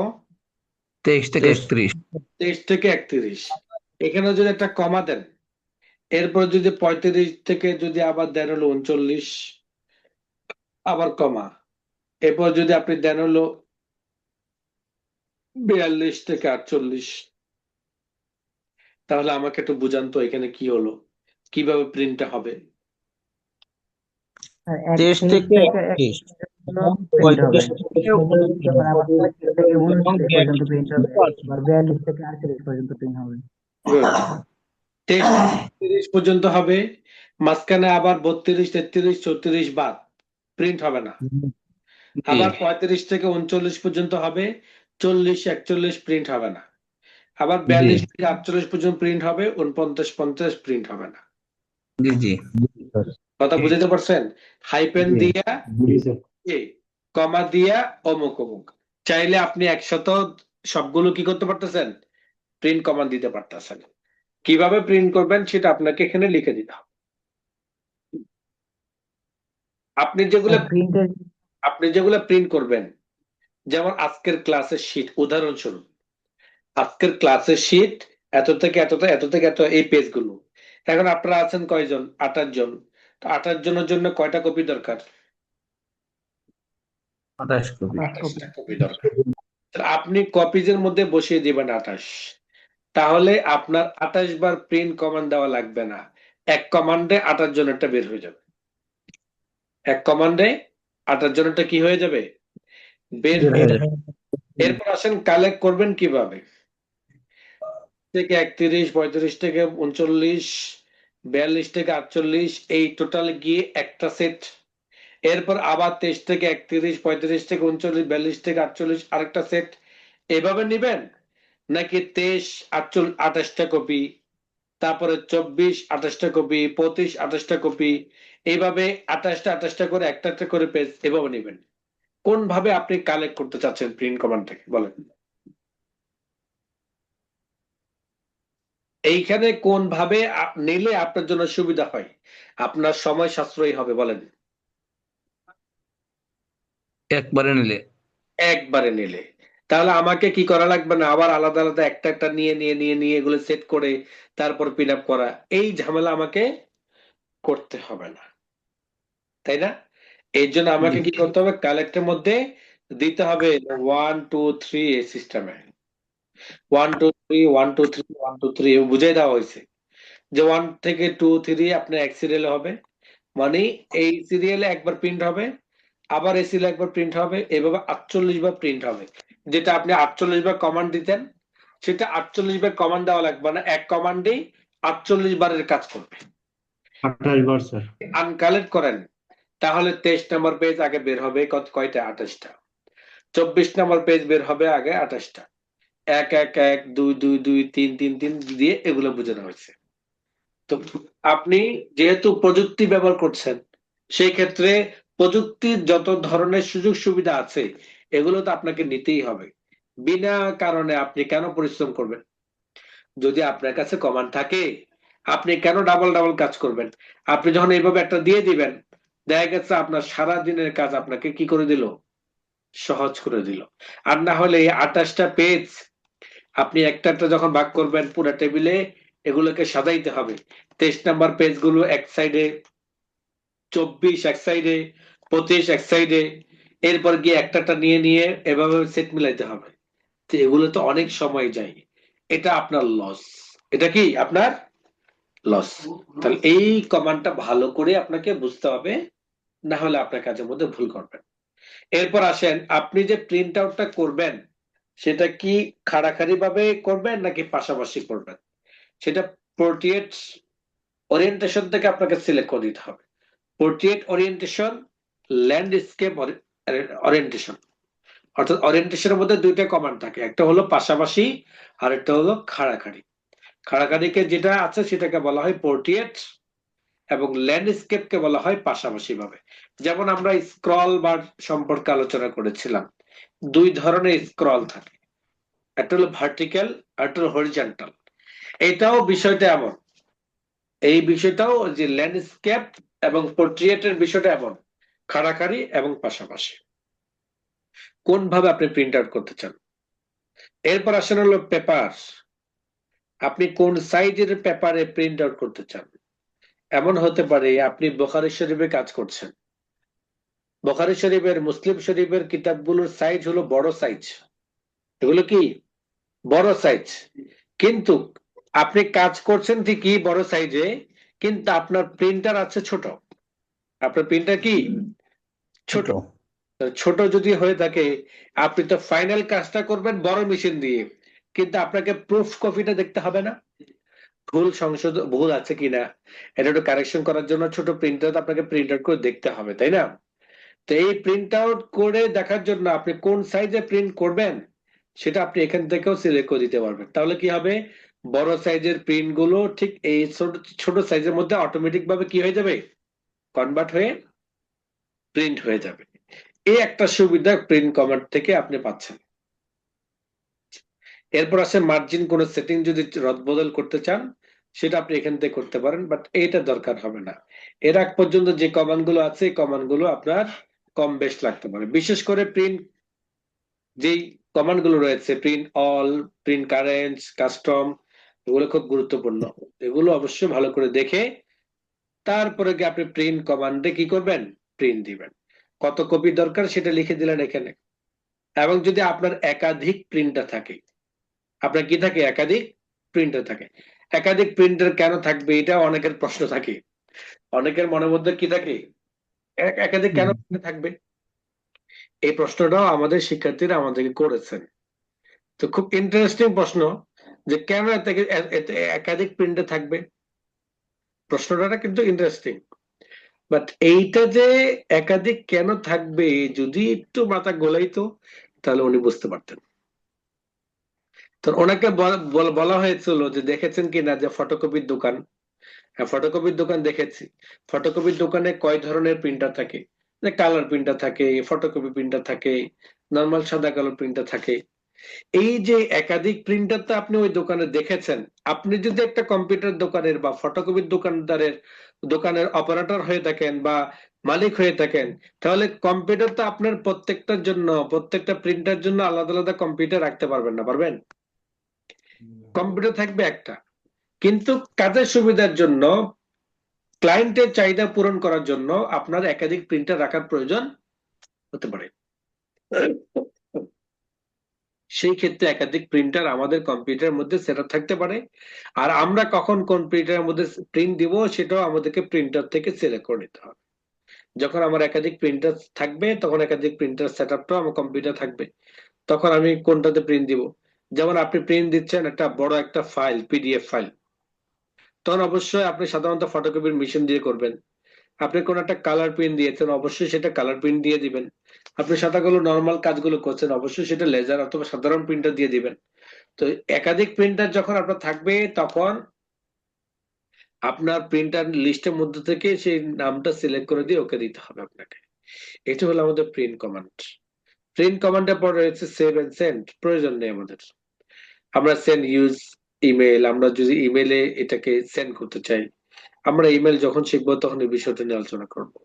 Speaker 6: 23 থেকে 31।
Speaker 1: 23 থেকে 31। এখানে যদি একটা কমা দেন, এরপর যদি 35 থেকে যদি আবার দেন হলো 39, আবার কমা, এরপর যদি আপনি দেন হলো 42 থেকে 48, তাহলে আমাকে একটু বুঝান তো এখানে কি হলো, কিভাবে প্রিন্টটা হবে।
Speaker 3: আর
Speaker 6: 23
Speaker 3: 31
Speaker 6: থেকে
Speaker 3: থেকে
Speaker 6: 31।
Speaker 3: প্রিন্ট হবে,
Speaker 6: 35 থেকে
Speaker 3: আবার 35 থেকে 39 পর্যন্ত
Speaker 6: 42
Speaker 3: প্রিন্ট হবে, আবার 42 থেকে 48 পর্যন্ত প্রিন্ট হবে।
Speaker 1: Good. 30 পর্যন্ত হবে, মাঝখানে আবার 32, 33, 34 বাদ, প্রিন্ট হবে না।
Speaker 6: জি,
Speaker 1: আবার 35 থেকে 39 পর্যন্ত হবে, 40, 41 প্রিন্ট হবে না। আবার
Speaker 6: জি,
Speaker 1: 42 থেকে 48 পর্যন্ত প্রিন্ট হবে, 49, 50 প্রিন্ট হবে না।
Speaker 6: জি, জি,
Speaker 1: কথা বুঝতে পারছেন? হাইপেন
Speaker 6: জি।
Speaker 1: দিয়া,
Speaker 2: জি স্যার।
Speaker 1: কমা দিয়া, অমুক অমুক, চাইলে আপনি একসাথে সবগুলো কি করতে পারতেছেন, প্রিন্ট কমান্ড দিতে পারতেছেন। কিভাবে প্রিন্ট করবেন সেটা আপনাকে এখানে লিখে দিতে হবে। আপনি যেগুলো
Speaker 3: প্রিন্টের
Speaker 1: প্রিন্ট করবেন, যেমন আজকের ক্লাসের শীট, উদাহরণস্বরূপ আজকের ক্লাসের শীট এত থেকে এতটা, এত থেকে এত, এই পেজগুলো। এখন আপনারা আছেন কয়জন, 28 জন, তো 28 জনের জন্য কয়টা কপি দরকার,
Speaker 6: 28 কপি।
Speaker 1: 28টা কপি দরকার। তাহলে আপনি কপিজের মধ্যে বসিয়ে দিবেন 28, তাহলে আপনার 28 বার প্রিন্ট কমান্ড দেওয়া লাগবে না, এক কমান্ডে 28 জনেরটা বের হয়ে যাবে, এক কমান্ডে 28 জনেরটা কি হয়ে যাবে, বের
Speaker 6: বের
Speaker 1: হয়ে
Speaker 6: হয়ে
Speaker 1: যাবে।
Speaker 6: যাবে।
Speaker 1: এরপর আসেন কালেক্ট করবেন কিভাবে, থেকে 31, 35 থেকে 39, 42 থেকে 48, এই টোটাল গিয়ে একটা সেট। এরপর আবার 23 থেকে 31, 35 থেকে 39, 42 থেকে 48 আরেকটা সেট। এভাবে নিবেন নাকি 23, 48, 28টা কপি, তারপরে 24, 28টা কপি, 25, 28টা কপি, এইভাবে 28টা করে একটা একটা করে পেজ এভাবে নিবেন, কোন ভাবে আপনি কালেক্ট করতে চাচ্ছেন প্রিন্ট কমান্ড থেকে বলেন। এইখানে কোন ভাবে নিলে আপনার জন্য সুবিধা হয়, আপনার সময় সাশ্রয়ী হবে বলেন।
Speaker 6: একবারে নিলে।
Speaker 1: একবারে নিলে, তাহলে আমাকে কি করা লাগবে না, আবার আলাদা আলাদা একটা একটা নিয়ে এগুলো সেট করে তারপর পিন আপ করা, এই ঝামেলা আমাকে করতে হবে না, তাই না? এই জন্য আমাকে
Speaker 6: জি,
Speaker 1: কি করতে হবে, কালেক্টের মধ্যে দিতে হবে 1 2 3 এই সিস্টেমে, 1 2 3 1 2 3 1 2 3 বুঝাই দেওয়া হয়েছে যে 1 থেকে 2 3 আপনার এক সিরিয়ালে হবে, মানে এই সিরিয়ালে একবার প্রিন্ট হবে, আবার এই সিরিয়ালে একবার প্রিন্ট হবে, এভাবে 48 বার প্রিন্ট হবে। যেটা আপনি 48 বার কমান্ড দিতেন, সেটা 48 বার কমান্ড দেওয়া লাগবে না, এক কমান্ডেই 48 বারের কাজ করবে।
Speaker 2: 28 বার স্যার।
Speaker 1: আনকালেক্ট করেন, তাহলে 23 নম্বর পেজ আগে বের হবে কয়টা, 28টা। 24 নম্বর পেজ বের হবে আগে 28টা, 1 1 1 2 2 2 3 3 3 দিয়ে এগুলো বোঝানো হয়েছে। তো আপনি যেহেতু প্রযুক্তি ব্যবহার করছেন, সেই ক্ষেত্রে প্রযুক্তির যত ধরনের সুযোগ সুবিধা আছে এগুলো তো আপনাকে নিতেই হবে, বিনা কারণে আপনি কেন পরিশ্রম করবেন, যদি আপনার কাছে কমান্ড থাকে আপনি কেন ডাবল ডাবল কাজ করবেন। আপনি যখন এইভাবে একটা দিয়ে দিবেন, দেখা গেছে আপনার সারা দিনের কাজ আপনাকে কি করে দিল, সহজ করে দিল। আর না হলে এই 28টা পেজ আপনি একটা একটা যখন ভাগ করবেন পুরো টেবিলে, এগুলোকে সাজাইতে হবে, 23 নাম্বার পেজ গুলো এক সাইডে, 24 এক সাইডে, 25 এক সাইডে, এরপর গিয়ে একটা নিয়ে এভাবে সেট মিলাইতে হবে, তো এগুলো তো অনেক সময় যায়, এটা আপনার লস, এটা কি আপনার লস। তাহলে এই কমান্ডটা ভালো করে আপনাকে বুঝতে হবে, না হলে আপনার কাজের মধ্যে ভুল করবেন। এরপর আসেন, আপনি যে প্রিন্ট আউটটা করবেন সেটা কি খাড়াখাড়ি ভাবে করবেন নাকি পাশাপাশি করবেন, সেটা পোর্ট্রেট ওরিয়েন্টেশন থেকে আপনাকে সিলেক্ট করে দিতে হবে। Portrait orientation, landscape orientation. অর্থাৎ ওরিয়েন্টেশনের মধ্যে দুইটা কমান্ড থাকে, একটা হলো পাশাপাশি আর একটা হলো খাড়াখাড়ি। খাড়াখাড়িকে যেটা আছে সেটাকে বলা হয় পোর্ট্রেট এবং ল্যান্ডস্কেপকে বলা হয় পাশাপাশি ভাবে। যেমন আমরা স্ক্রল বার সম্পর্কে আলোচনা করেছিলাম, দুই ধরনের স্ক্রল থাকে, একটা হলো ভার্টিক্যাল আর একটা হলো হরিজন্টাল। এটাও বিষয়টা এমন, এই বিষয়টাও যে ল্যান্ডস্কেপ এবং পোর্ট্রেটের বিষয়টা এমন, খাড়াখাড়ি এবং পাশাপাশি। কোন ভাবে আপনি প্রিন্ট আউট করতে চান। এরপর আসলে হলো পেপার, আপনি কোন সাইজের পেপারে প্রিন্ট আউট করতে চান। এমন হতে পারে আপনি বুখারী শরীফে কাজ করছেন, বুখারী শরীফের মুসলিম শরীফের কিতাবগুলোর সাইজ হলো বড় সাইজ, এগুলো কি বড় সাইজ, কিন্তু আপনি কাজ করছেন ঠিকই বড় সাইজে, কিন্তু আপনার প্রিন্টার আছে ছোট, আপনার প্রিন্টার কি ছোট। ছোট যদি হয়ে থাকে আপনি তো ফাইনাল কাজটা করবেন বড় মেশিন দিয়ে, কিন্তু আপনাকে প্রুফ কপিটা দেখতে হবে না, ভুল আছে কিনা এটা একটু কারেকশন করার জন্য ছোট প্রিন্টার আপনাকে প্রিন্ট আউট করে দেখতে হবে, তাই না। তো এই প্রিন্ট আউট করে দেখার জন্য আপনি কোন সাইজে প্রিন্ট করবেন সেটা আপনি এখান থেকেও সিলেক্ট করে দিতে পারবেন। তাহলে কি হবে, বড় সাইজের প্রিন্ট গুলো ঠিক এই ছোট সাইজের মধ্যে অটোমেটিক ভাবে কি হয়ে যাবে, কনভার্ট হয়ে প্রিন্ট হয়ে যাবে। এই একটা সুবিধা প্রিন্ট কমান্ড থেকে আপনি পাচ্ছেন। এরপর আসে মার্জিন, কোন সেটিং যদি রদবদল করতে চান সেটা আপনি এখান থেকে করতে পারেন, বাট এটা দরকার হবে না। এর আগ পর্যন্ত যে কমান্ড গুলো আছে এই কমান্ড গুলো আপনার কম বেশ লাগতে পারে। বিশেষ করে প্রিন্ট যেই কমান্ড গুলো রয়েছে, print all, print current, custom, এগুলো খুব গুরুত্বপূর্ণ। এগুলো অবশ্যই ভালো করে দেখে তারপরে কি আপনি প্রিন্ট কমান্ডে কি করবেন, প্রিন্ট দিবেন। কত কপি দরকার সেটা লিখে দিলেন এখানে। এবং যদি আপনার একাধিক প্রিন্টার থাকে, আপনার কি থাকে, একাধিক প্রিন্টার থাকে। একাধিক প্রিন্টার কেন থাকবে, এটা অনেকের প্রশ্ন থাকে, অনেকের মনের মধ্যে কি থাকে, একাধিক কেন থাকবে। এই প্রশ্নটাও আমাদের শিক্ষার্থীরা আমাদেরকে করেছেন। তো খুব ইন্টারেস্টিং প্রশ্ন, যে কেন একাধিক প্রিন্টার থাকবে, প্রশ্নটা কিন্তু ইন্টারেস্টিং। বাট এইটা যে একাধিক কেন থাকবে যদি একটু মাথা গোলাইতো তাহলে উনি বুঝতে পারতেন। তো ওনাকে বলা হয়েছিল যে দেখেছেন কিনা যে ফটোকপির দোকান, হ্যাঁ ফটোকপির দোকান দেখেছি, ফটোকপির দোকানে কয় ধরনের প্রিন্টার থাকে, কালার প্রিন্টার থাকে, ফটোকপি প্রিন্টার থাকে, নর্মাল সাদা কালো প্রিন্টার থাকে। এই যে একাধিক প্রিন্টার তো আপনি ওই দোকানে দেখেছেন, আপনি যদি একটা কম্পিউটার দোকানের বা ফটোকপির দোকানের অপারেটর হয়ে থাকেন বা মালিক হয়ে থাকেন, তাহলে কম্পিউটার তো আপনার প্রত্যেকটার জন্য, প্রত্যেকটা প্রিন্টার জন্য আলাদা আলাদা কম্পিউটার রাখতে পারবেন না, পারবেন। কম্পিউটার থাকবে একটা, কিন্তু কাজের সুবিধার জন্য, ক্লায়েন্টের চাহিদা পূরণ করার জন্য আপনার একাধিক প্রিন্টার রাখার প্রয়োজন হতে পারে। সেই ক্ষেত্রে একাধিক প্রিন্টার আমাদের কম্পিউটারের মধ্যে সেট থাকতে পারে। আর আমরা কখন কোন প্রিন্টারের মধ্যে প্রিন্ট দিব সেটাও আমাদেরকে প্রিন্টার থেকে সিলেক্ট করে নিতে হবে। যখন আমার একাধিক প্রিন্টার থাকবে তখন একাধিক প্রিন্টার সেট আপটাও আমার কম্পিউটার থাকবে, তখন আমি কোনটাতে প্রিন্ট দিব। যেমন আপনি প্রিন্ট দিচ্ছেন একটা বড় একটা ফাইল, পিডিএফ ফাইল, তখন অবশ্যই আপনি সাধারণত ফটোকপির মেশিন দিয়ে করবেন। আপনি কোন একটা কালার প্রিন্ট দিয়েছেন, অবশ্যই সেটা কালার প্রিন্ট দিয়ে দিবেন। আপনি সাদাগুলো নর্মাল কাজগুলো করছেন, অবশ্যই সেটা লেজার অথবা সাধারণ প্রিন্টার দিয়ে দিবেন। তো একাধিক প্রিন্টার যখন আপনার থাকবে তখন আপনার প্রিন্টার লিস্টের মধ্যে থেকে সেই নামটা সিলেক্ট করে দিয়ে ওকে দিতে হবে আপনাকে। এটা হলো আমাদের প্রিন্ট কমান্ড। প্রিন্ট কমান্ডের পর রয়েছে সেভ এন্ড সেন্ড, প্রয়োজন নেই আমাদের। আমরা সেন্ড ইউজ ইমেল, আমরা যদি ইমেলে এটাকে সেন্ড করতে চাই, আমরা ইমেল যখন শিখবো তখন এই বিষয়টা নিয়ে আলোচনা করবো।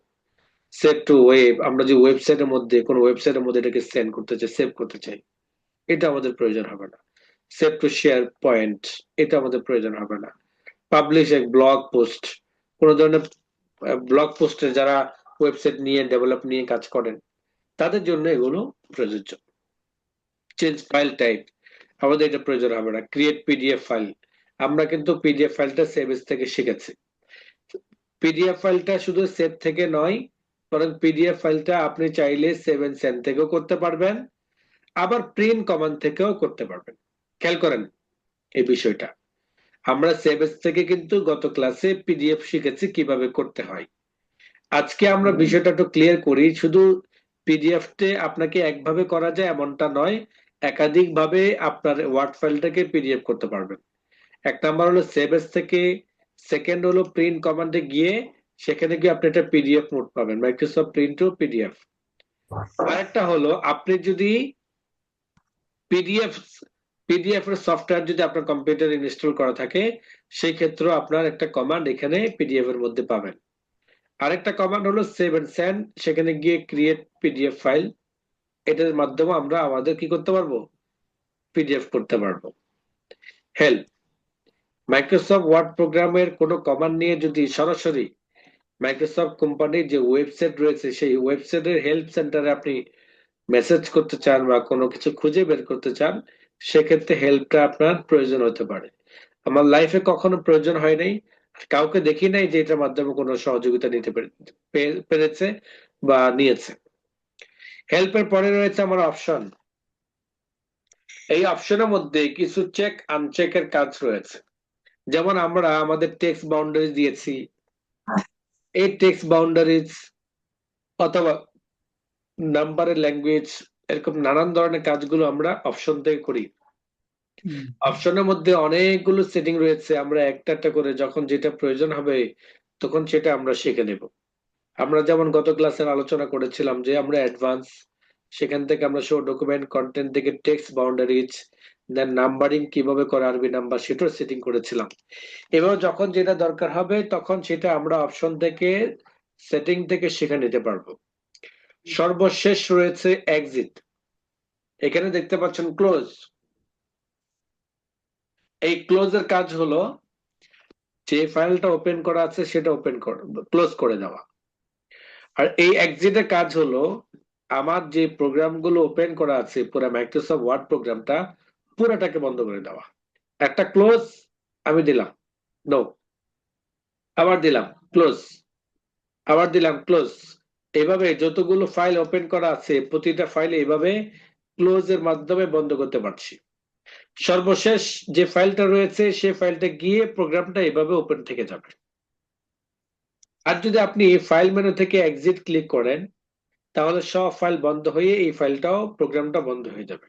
Speaker 1: সেভ টু ওয়েব, আমরা যে ওয়েবসাইটের মধ্যে কোন ওয়েবসাইটের মধ্যে এটাকে সেন্ড করতে চাই, সেভ করতে চাই, এটা আমাদের প্রয়োজন হবে না। সেভ টু শেয়ার পয়েন্ট, এটা আমাদের প্রয়োজন হবে না। পাবলিশ এক ব্লগ পোস্ট, কোন ধরনের ব্লগ পোস্টে যারা ওয়েবসাইট নিয়ে ডেভেলপ নিয়ে কাজ করেন তাদের জন্য এগুলো প্রযোজ্য। চেঞ্জ ফাইল টাইপ, আমাদের এটা প্রয়োজন হবে না। ক্রিয়েট পিডিএফ ফাইল, আমরা কিন্তু পিডিএফ ফাইলটা সেভ এস থেকে শিখেছি। পিডিএফ ফাইলটা শুধু সেভ থেকে নয়, বরং পিডিএফ ফাইলটা আপনি চাইলে সেভ এন্ড সেন্ড থেকেও করতে পারবেন। আবার প্রিন্ট কমান্ড থেকেও করতে পারবেন। খেয়াল করেন এই বিষয়টা। আমরা সেভএস থেকে কিন্তু গত ক্লাসে পিডিএফ শিখেছি কিভাবে করতে হয়। আজকে আমরা বিষয়টা একটু ক্লিয়ার করি। শুধু পিডিএফ তে আপনাকে একভাবে করা যায় এমনটা নয়, একাধিক ভাবে আপনার ওয়ার্ড ফাইলটাকে পিডিএফ করতে পারবেন। এক নাম্বার হলো সেভএস থেকে, সেকেন্ড হলো প্রিন্ট কমান্ডে গিয়ে সেখানে গিয়ে আপনি একটা পিডিএফ নোট পাবেন, মাইক্রোসফট প্রিন্ট ও পিডিএফ। আরেকটা হলো আপনি যদি পিডিএফ পিডিএফ এর সফটওয়্যার যদি আপনার কম্পিউটারে ইনস্টল করা থাকে, সেই ক্ষেত্রে আপনার একটা কমান্ড এখানে পিডিএফ এর মধ্যে পাবেন। আরেকটা কমান্ড হলো সেভ এন্ড সেন্ড, সেখানে গিয়ে ক্রিয়েট পিডিএফ ফাইল, এটার মাধ্যমে আমরা আমাদের কি করতে পারবো, পিডিএফ করতে পারবো। হেল্প, মাইক্রোসফট ওয়ার্ড প্রোগ্রামের কোনো কমান্ড নিয়ে যদি সরাসরি মাইক্রোসফট কোম্পানির যে ওয়েবসাইট রয়েছে সেই ওয়েবসাইটের হেল্প সেন্টারে আপনি মেসেজ করতে চান বা কোনো কিছু খুঁজে বের করতে চান, সেক্ষেত্রে হেল্পটা আপনার প্রয়োজন হতে পারে। আমার লাইফে কখনো প্রয়োজন হয় নাই, কাউকে দেখি নাই যে এটার মাধ্যমে কোনো সহযোগিতা নিতে পেরেছে বা নিয়েছে। হেল্পের পরে রয়েছে আমার অপশন। এই অপশনের মধ্যে কিছু চেক আনচেকের কাজ রয়েছে। যেমন আমরা আমাদের টেক্সট বাউন্ডারিজ দিয়েছি, এই টেক্সট বাউন্ডারিজ অথবা নাম্বারের ল্যাঙ্গুয়েজ, এরকম নানান ধরনের কাজগুলো আমরা অপশন থেকে করি। অপশনের মধ্যে অনেকগুলো সেটিং রয়েছে, আমরা একটা একটা করে যখন যেটা প্রয়োজন হবে তখন সেটা আমরা শিখে নেব। আমরা যেমন গত ক্লাসের আলোচনা করেছিলাম যে আমরা অ্যাডভান্স, সেখান থেকে আমরা শো ডকুমেন্ট কন্টেন্ট থেকে টেক্সট বাউন্ডারিজ, দেন নাম্বারিং কিভাবে করে আরবি নাম্বার সেটাও সেটিং করেছিলাম। এবার যখন যেটা দরকার হবে তখন সেটা আমরা অপশন থেকে সেটিং থেকে শিখে নিতে পারবো। সর্বশেষ রয়েছে এক্সিট। এখানে দেখতে পাচ্ছেন ক্লোজ। এই ক্লোজের কাজ হলো যে ফাইলটা ওপেন করা আছে সেটা ক্লোজ করে দেওয়া। আর এই এক্সিটের কাজ হলো আমার যে প্রোগ্রামগুলো ওপেন করা আছে পুরো মাইক্রোসফট ওয়ার্ড প্রোগ্রামটা পুরোটাকে বন্ধ করে দেওয়া। একটা ক্লোজ আমি দিলাম, নো, আবার দিলাম ক্লোজ, আবার দিলাম ক্লোজ। এভাবে যতগুলো ফাইল ওপেন করা আছে প্রতিটা ফাইল এভাবে ক্লোজের মাধ্যমে বন্ধ করতে পারছি। সর্বশেষ যে ফাইলটা রয়েছে সেই ফাইলটা গিয়ে প্রোগ্রামটা এভাবে ওপেন থেকে যাবে। আর যদি আপনি ফাইল মেনু থেকে এক্সিট ক্লিক করেন তাহলে সব ফাইল বন্ধ হয়ে এই ফাইলটাও প্রোগ্রামটা বন্ধ হয়ে যাবে।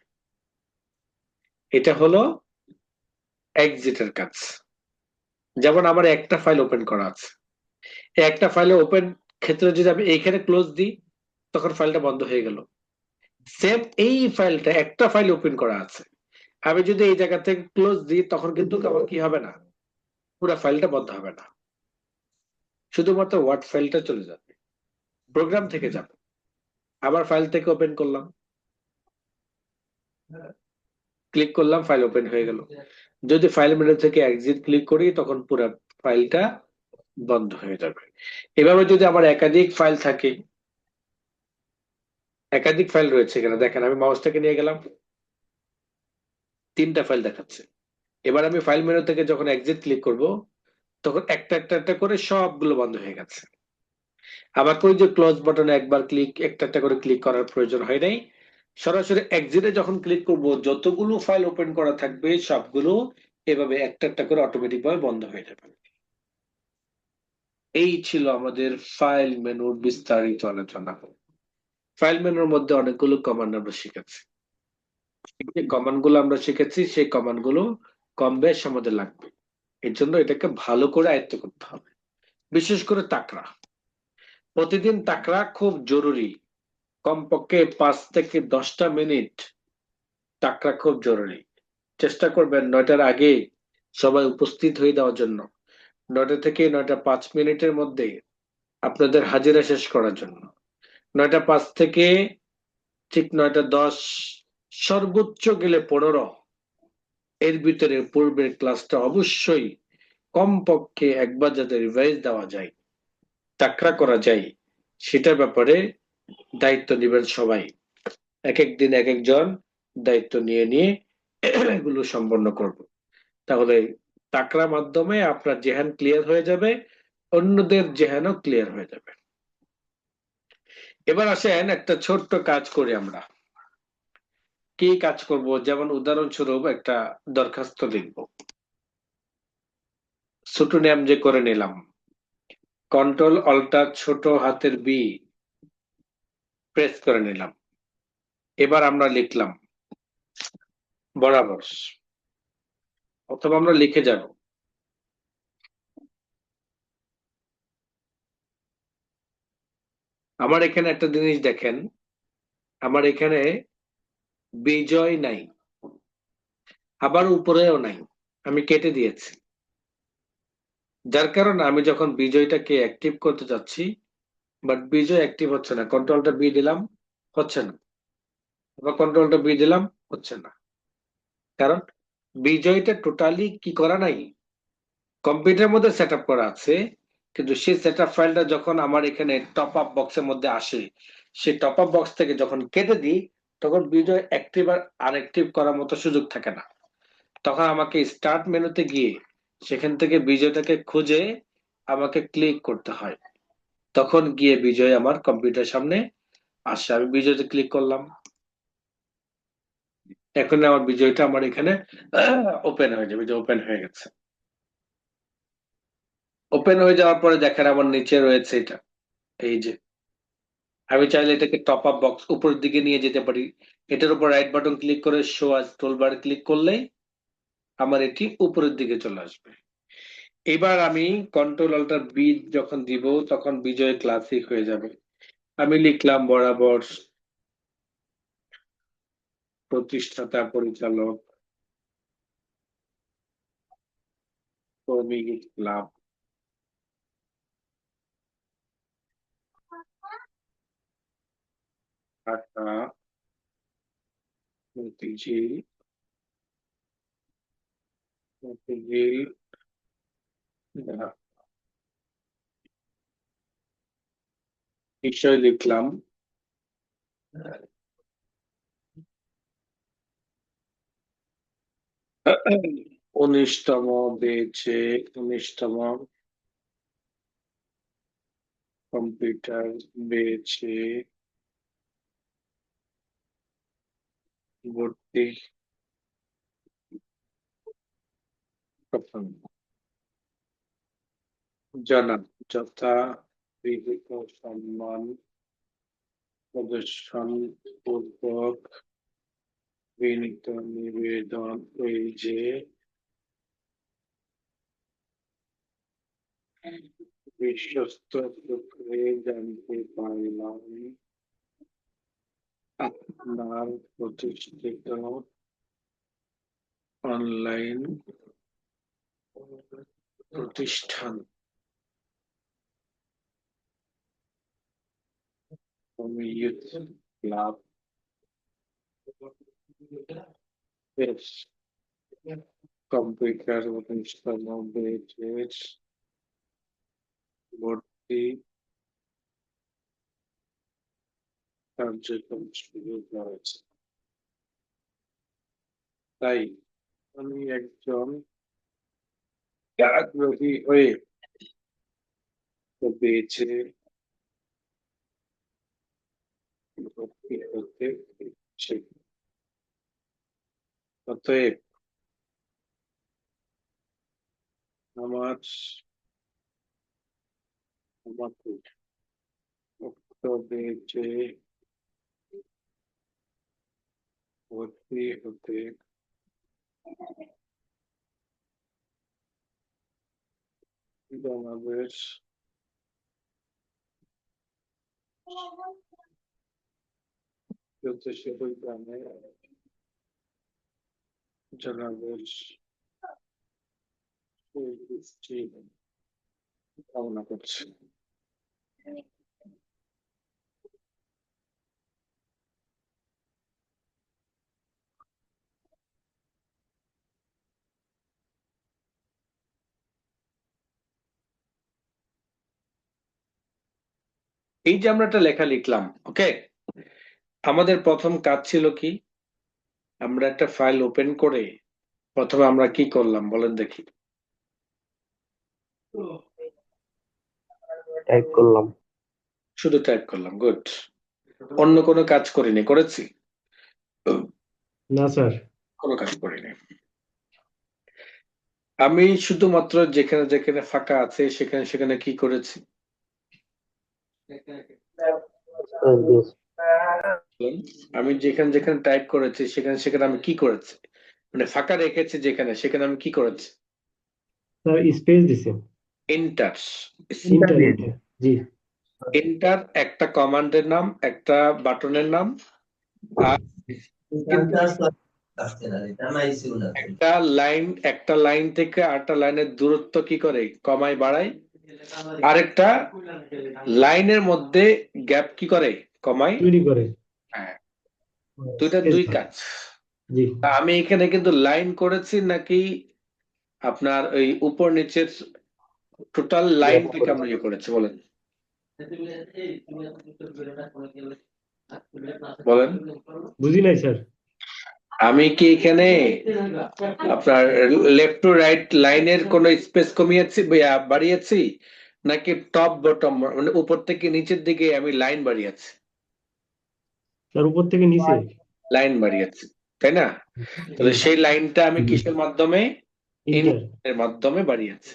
Speaker 1: এটা হলো এক্সিটের কাজ। যেমন আমার একটা ফাইল ওপেন করা আছে, একটা ফাইলে ওপেন ক্ষেত্রে যদি আমি এইখানে ক্লোজ দিই তখন ফাইলটা বন্ধ হয়ে গেল। সেম এই ফাইলটা একটা ফাইল ওপেন করা আছে, আমি যদি এই জায়গা থেকে ক্লোজ দিই তখন কিন্তু আমার কি হবে না, পুরো ফাইলটা বন্ধ হবে না, শুধুমাত্র ওয়ার্ড ফাইলটা চলে যাবে, প্রোগ্রাম থেকে যাবে। আবার ফাইল থেকে ওপেন করলাম, ক্লিক করলাম, ফাইল ওপেন হয়ে গেল। যদি ফাইল মেনু থেকে এক্সিট ক্লিক করি তখন পুরো ফাইলটা বন্ধ হয়ে যাবে। এভাবে যদি আমার একাধিক ফাইল থাকে, একাধিক ফাইল রয়েছে এখানে দেখেন, আমি মাউসটাকে নিয়ে গেলাম, 3টা ফাইল দেখাচ্ছে। এবার আমি ফাইল মেনু থেকে যখন এক্সিট ক্লিক করব তখন একটা একটা একটা করে সবগুলো বন্ধ হয়ে গেছে। আমাকে ওই যে ক্লোজ বাটনে একবার একটা একটা করে ক্লিক করার প্রয়োজন হয় নাই, সরাসরি এক্সিটে যখন ক্লিক করব যতগুলো ফাইল ওপেন করা থাকবে সবগুলো এভাবে একটা একটা করে অটোমেটিক ভাবে বন্ধ হয়ে যাবে। এই ছিল আমাদের ফাইল মেনুর বিস্তারিত আলোচনা। ফাইল মেনুর মধ্যে অনেকগুলো কমান্ড আমরা শিখেছি। যে কমান্ড গুলো আমরা শিখেছি সেই কমান্ড গুলো কম বেশ আমাদের লাগবে, এর জন্য এটাকে ভালো করে আয়ত্ত করতে হবে। বিশেষ করে তাকড়া, প্রতিদিন তাকড়া খুব জরুরি। কমপক্ষে 5 থেকে 10টা মিনিট তাকড়া খুব জরুরি। চেষ্টা করবেন 9টার আগে সবাই উপস্থিত হয়ে দেওয়ার জন্য, 9টা থেকে 9টা 5 মিনিটের মধ্যে আপনাদের হাজিরা শেষ করার জন্য। 9টা 5 থেকে ঠিক 9টা 10, সর্বোচ্চ গেলে 15, এর ভিতরে পূর্বের ক্লাসটা অবশ্যই কমপক্ষে একবার যাতে রিভাইজ দেওয়া যায়, তাকড়া করা যায়, সেটার ব্যাপারে দায়িত্ব নেবেন সবাই। এক এক দিন এক একজন দায়িত্ব নিয়ে নিয়ে এগুলো সম্পন্ন করব। তাহলে তাকড়ার মাধ্যমে আপনার জেহান ক্লিয়ার হয়ে যাবে, অন্যদের জেহানও ক্লিয়ার হয়ে যাবে। এবার আসেন একটা ছোট্ট কাজ করি আমরা। কি কাজ করব, যেমন উদাহরণস্বরূপ একটা দরখাস্ত লিখব, ছোট নাম যে করে নিলাম, কন্ট্রোল অল্টার ছোট হাতের বি প্রেস করে নিলাম। এবার আমরা লিখলাম বরাবর, অথবা আমরা লিখে যাব। আমার এখানে একটা জিনিস দেখেন, আমার এখানে বিজয় নাই, আবার উপরেও নাই, আমি কেটে দিয়েছি। যার কারণে আমি যখন বিজয়টাকে অ্যাক্টিভ করতে যাচ্ছি, বাট বিজয় অ্যাক্টিভ হচ্ছে না। কন্ট্রোলটা বি দিলাম, হচ্ছে না। আবার কন্ট্রোলটা বি দিলাম, হচ্ছে না। কারণ বিজয়টা টোটালি কি করা নাই, কম্পিউটারের মধ্যে সেট আপ করা আছে, কিন্তু সেই সেট আপ ফাইলটা যখন আমার এখানে টপ আপ বক্সের মধ্যে আসে, সেই টপ আপ বক্স থেকে যখন কেটে দিই, তখন বিজয় অ্যাক্টিভ আর আনঅ্যাক্টিভ করার মতো সুযোগ থাকে না। তখন আমাকে স্টার্ট মেনুতে গিয়ে সেখান থেকে বিজয়টাকে খুঁজে আমাকে ক্লিক করতে হয়। তখন গিয়ে বিজয় আমার কম্পিউটার সামনে আসে। আমি বিজয়তে ক্লিক করলাম, এখন আমার বিজয়টা আমার এখানে ওপেন হয়ে যাবে, যে ওপেন হয়ে গেছে। ওপেন হয়ে যাওয়ার পরে দেখেন আমার নিচে রয়েছে এটা, এই যে আমি চাইলে এটাকে টপ আপ বক্স উপরের দিকে নিয়ে যেতে পারি। এটার উপর রাইট বাটন ক্লিক করে শো আজ টুলবার ক্লিক করলেই আমার এটি উপরের দিকে চলে আসবে। এবার আমি কন্ট্রোল অল্টার বি যখন দিব, তখন বিজয় ক্লাসিক হয়ে যাবে। আমি লিখলাম বরাবর প্রতিষ্ঠাতা পরিচালক শ্রমিক ক্লাব ঢাকা মতিঝিল মতিঝিল ঢাকা। বিষয় লিখলাম উনিশতম বেচে 19তম কম্পিউটার বেচে ভর্তি প্রথম জানান যথা বিহিত সম্মান প্রদর্শন পূর্বক বিনীত নিবেদন এই যে বিশ্বস্ত সূত্রে জানতে পারলাম আপনার প্রতিষ্ঠিত অনলাইন প্রতিষ্ঠান ইউথ ক্লাব এর কম্পিউটার 19তম বেচের ভর্তি কার্যক্রম শুরু করেছে। তাই আমি একজন আগ্রহী হয়ে বেচে ভর্তি হতে ইচ্ছুক। অতএব আমার আমাকে উক্ত বেচে ভর্তি হতে জানাবেশ যথাশীল গ্রামে জানাবেশ সুদৃষ্টি কামনা করছি। এই যে আমরা একটা লেখা লিখলাম, ওকে, আমাদের প্রথম কাজ ছিল কি, আমরা একটা ফাইল ওপেন করে প্রথমে আমরা কি করলাম বলেন দেখি।
Speaker 2: টাইপ করলাম।
Speaker 1: শুধু টাইপ করলাম, গুড। অন্য কোনো কাজ করিনি, করেছি?
Speaker 2: না স্যার।
Speaker 1: কোনো কাজ করিনি। আমি শুধুমাত্র যেখানে যেখানে ফাঁকা আছে সেখানে সেখানে কি করেছি? বলুন। আমি যেখানে যেখানে টাইপ করেছি সেখানে সেখানে আমি কি করেছি? মানে ফাঁকা রেখেছি যেখানে সেখানে আমি কি করেছি?
Speaker 2: স্যার স্পেস দিছে।
Speaker 1: এন্টার।
Speaker 2: Enter enter. জি
Speaker 1: এন্টার একটা কমান্ডের নাম, একটা বাটনের নাম, আর কিন্তু একটা লাইন থেকে আরেকটা লাইনের দূরত্ব কি করে? কমায় বাড়ায়। আরেকটা লাইনের মধ্যে গ্যাপ কি করে? কমায়।
Speaker 2: তৈরি করে।
Speaker 1: হ্যাঁ, দুইটা
Speaker 2: Space
Speaker 1: দুই
Speaker 2: bar।
Speaker 1: কাজ।
Speaker 2: জি
Speaker 1: তা আমি এখানে কিন্তু লাইন করেছি নাকি আপনার ওই উপর নিচের টোটাল লাইনটাকে আমরা ইয়ে করেছি বলেন? বলেন।
Speaker 2: বুঝি নাই স্যার।
Speaker 1: আমি কি এখানে আপনার লেফট টু রাইট লাইনের কোন স্পেস কমিয়েছি বাড়িয়েছি, নাকি টপ বটম মানে উপর থেকে নিচের দিকে আমি লাইন বাড়িয়েছি?
Speaker 2: স্যার উপর থেকে নিচে।
Speaker 1: লাইন বাড়িয়েছি, তাই না? তাহলে
Speaker 2: জি
Speaker 1: সেই লাইনটা আমি কিসের মাধ্যমে?
Speaker 2: ইন্টার।
Speaker 1: এর মাধ্যমে বাড়িয়েছি।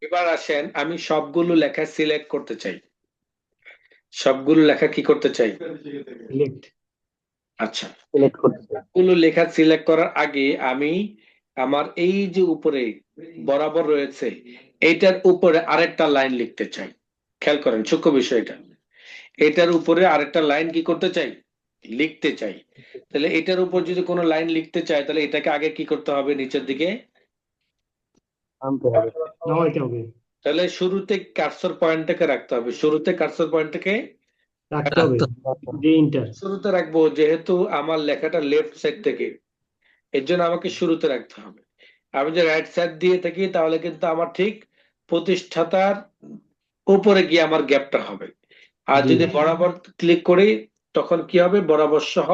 Speaker 1: এবার আসেন, আমি সবগুলো লেখা সিলেক্ট করতে চাই। সবগুলো লেখা কি করতে চাই?
Speaker 2: সিলেক্ট।
Speaker 1: আচ্ছা, সবগুলো লেখা সিলেক্ট করার আগে আমি আমার এই যে উপরে বরাবর রয়েছে এইটার উপরে আরেকটা লাইন লিখতে চাই। খেয়াল করেন সূক্ষ্ম বিষয়টা। এটার উপরে আরেকটা লাইন কি করতে চাই? লিখতে চাই। তাহলে এটার উপর যদি কোনো লাইন লিখতে চাই তাহলে এটাকে আগে কি করতে হবে? নিচের দিকে
Speaker 2: নামাইতে হবে।
Speaker 1: তাহলে শুরুতে কার্সর পয়েন্টটাকে রাখতে হবে। শুরুতে কার্সর পয়েন্টটাকে
Speaker 2: রাখতে হবে। যে ইন্টার।
Speaker 1: শুরুতে রাখবো, যেহেতু আমার লেখাটা লেফট সাইড থেকে, এর জন্য আমাকে শুরুতে রাখতে হবে। আমি যে রাইট সাইড দিয়ে থাকি তাহলে কিন্তু আমার ঠিক প্রতিষ্ঠাতার উপরে গিয়ে আমার গ্যাপটা হবে। আর
Speaker 2: জি
Speaker 1: যদি বরাবর ক্লিক করি তখন কি হবে? বরাবর সহ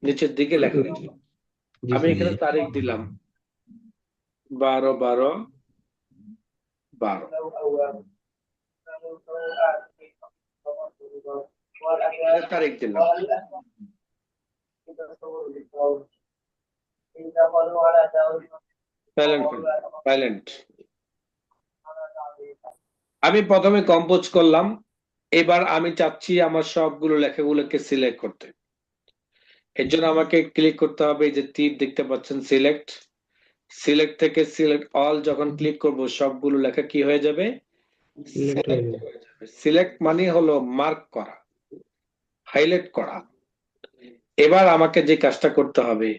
Speaker 1: নিচের দিকে লেখা লিখলাম।
Speaker 2: জি
Speaker 1: আমি
Speaker 2: স্যার।
Speaker 1: এখানে তারিখ দিলাম 12/12/12 তারিখ দিলাম। সাইলেন্ট। আমি প্রথমে কম্পোজ করলাম। এবার আমি চাচ্ছি আমার সবগুলো লেখাগুলোকে সিলেক্ট করতে। এর জন্য আমাকে ক্লিক করতে হবে, এই যে তীর দেখতে পাচ্ছেন, সিলেক্ট। সিলেক্ট থেকে সিলেক্ট অল যখন ক্লিক করব সবগুলো লেখা কি হয়ে যাবে?
Speaker 2: সিলেক্ট হয়ে যাবে।
Speaker 1: সিলেক্ট মানে হলো মার্ক করা, হাইলাইট করা। এবার আমাকে যে কাজটা করতে হবে,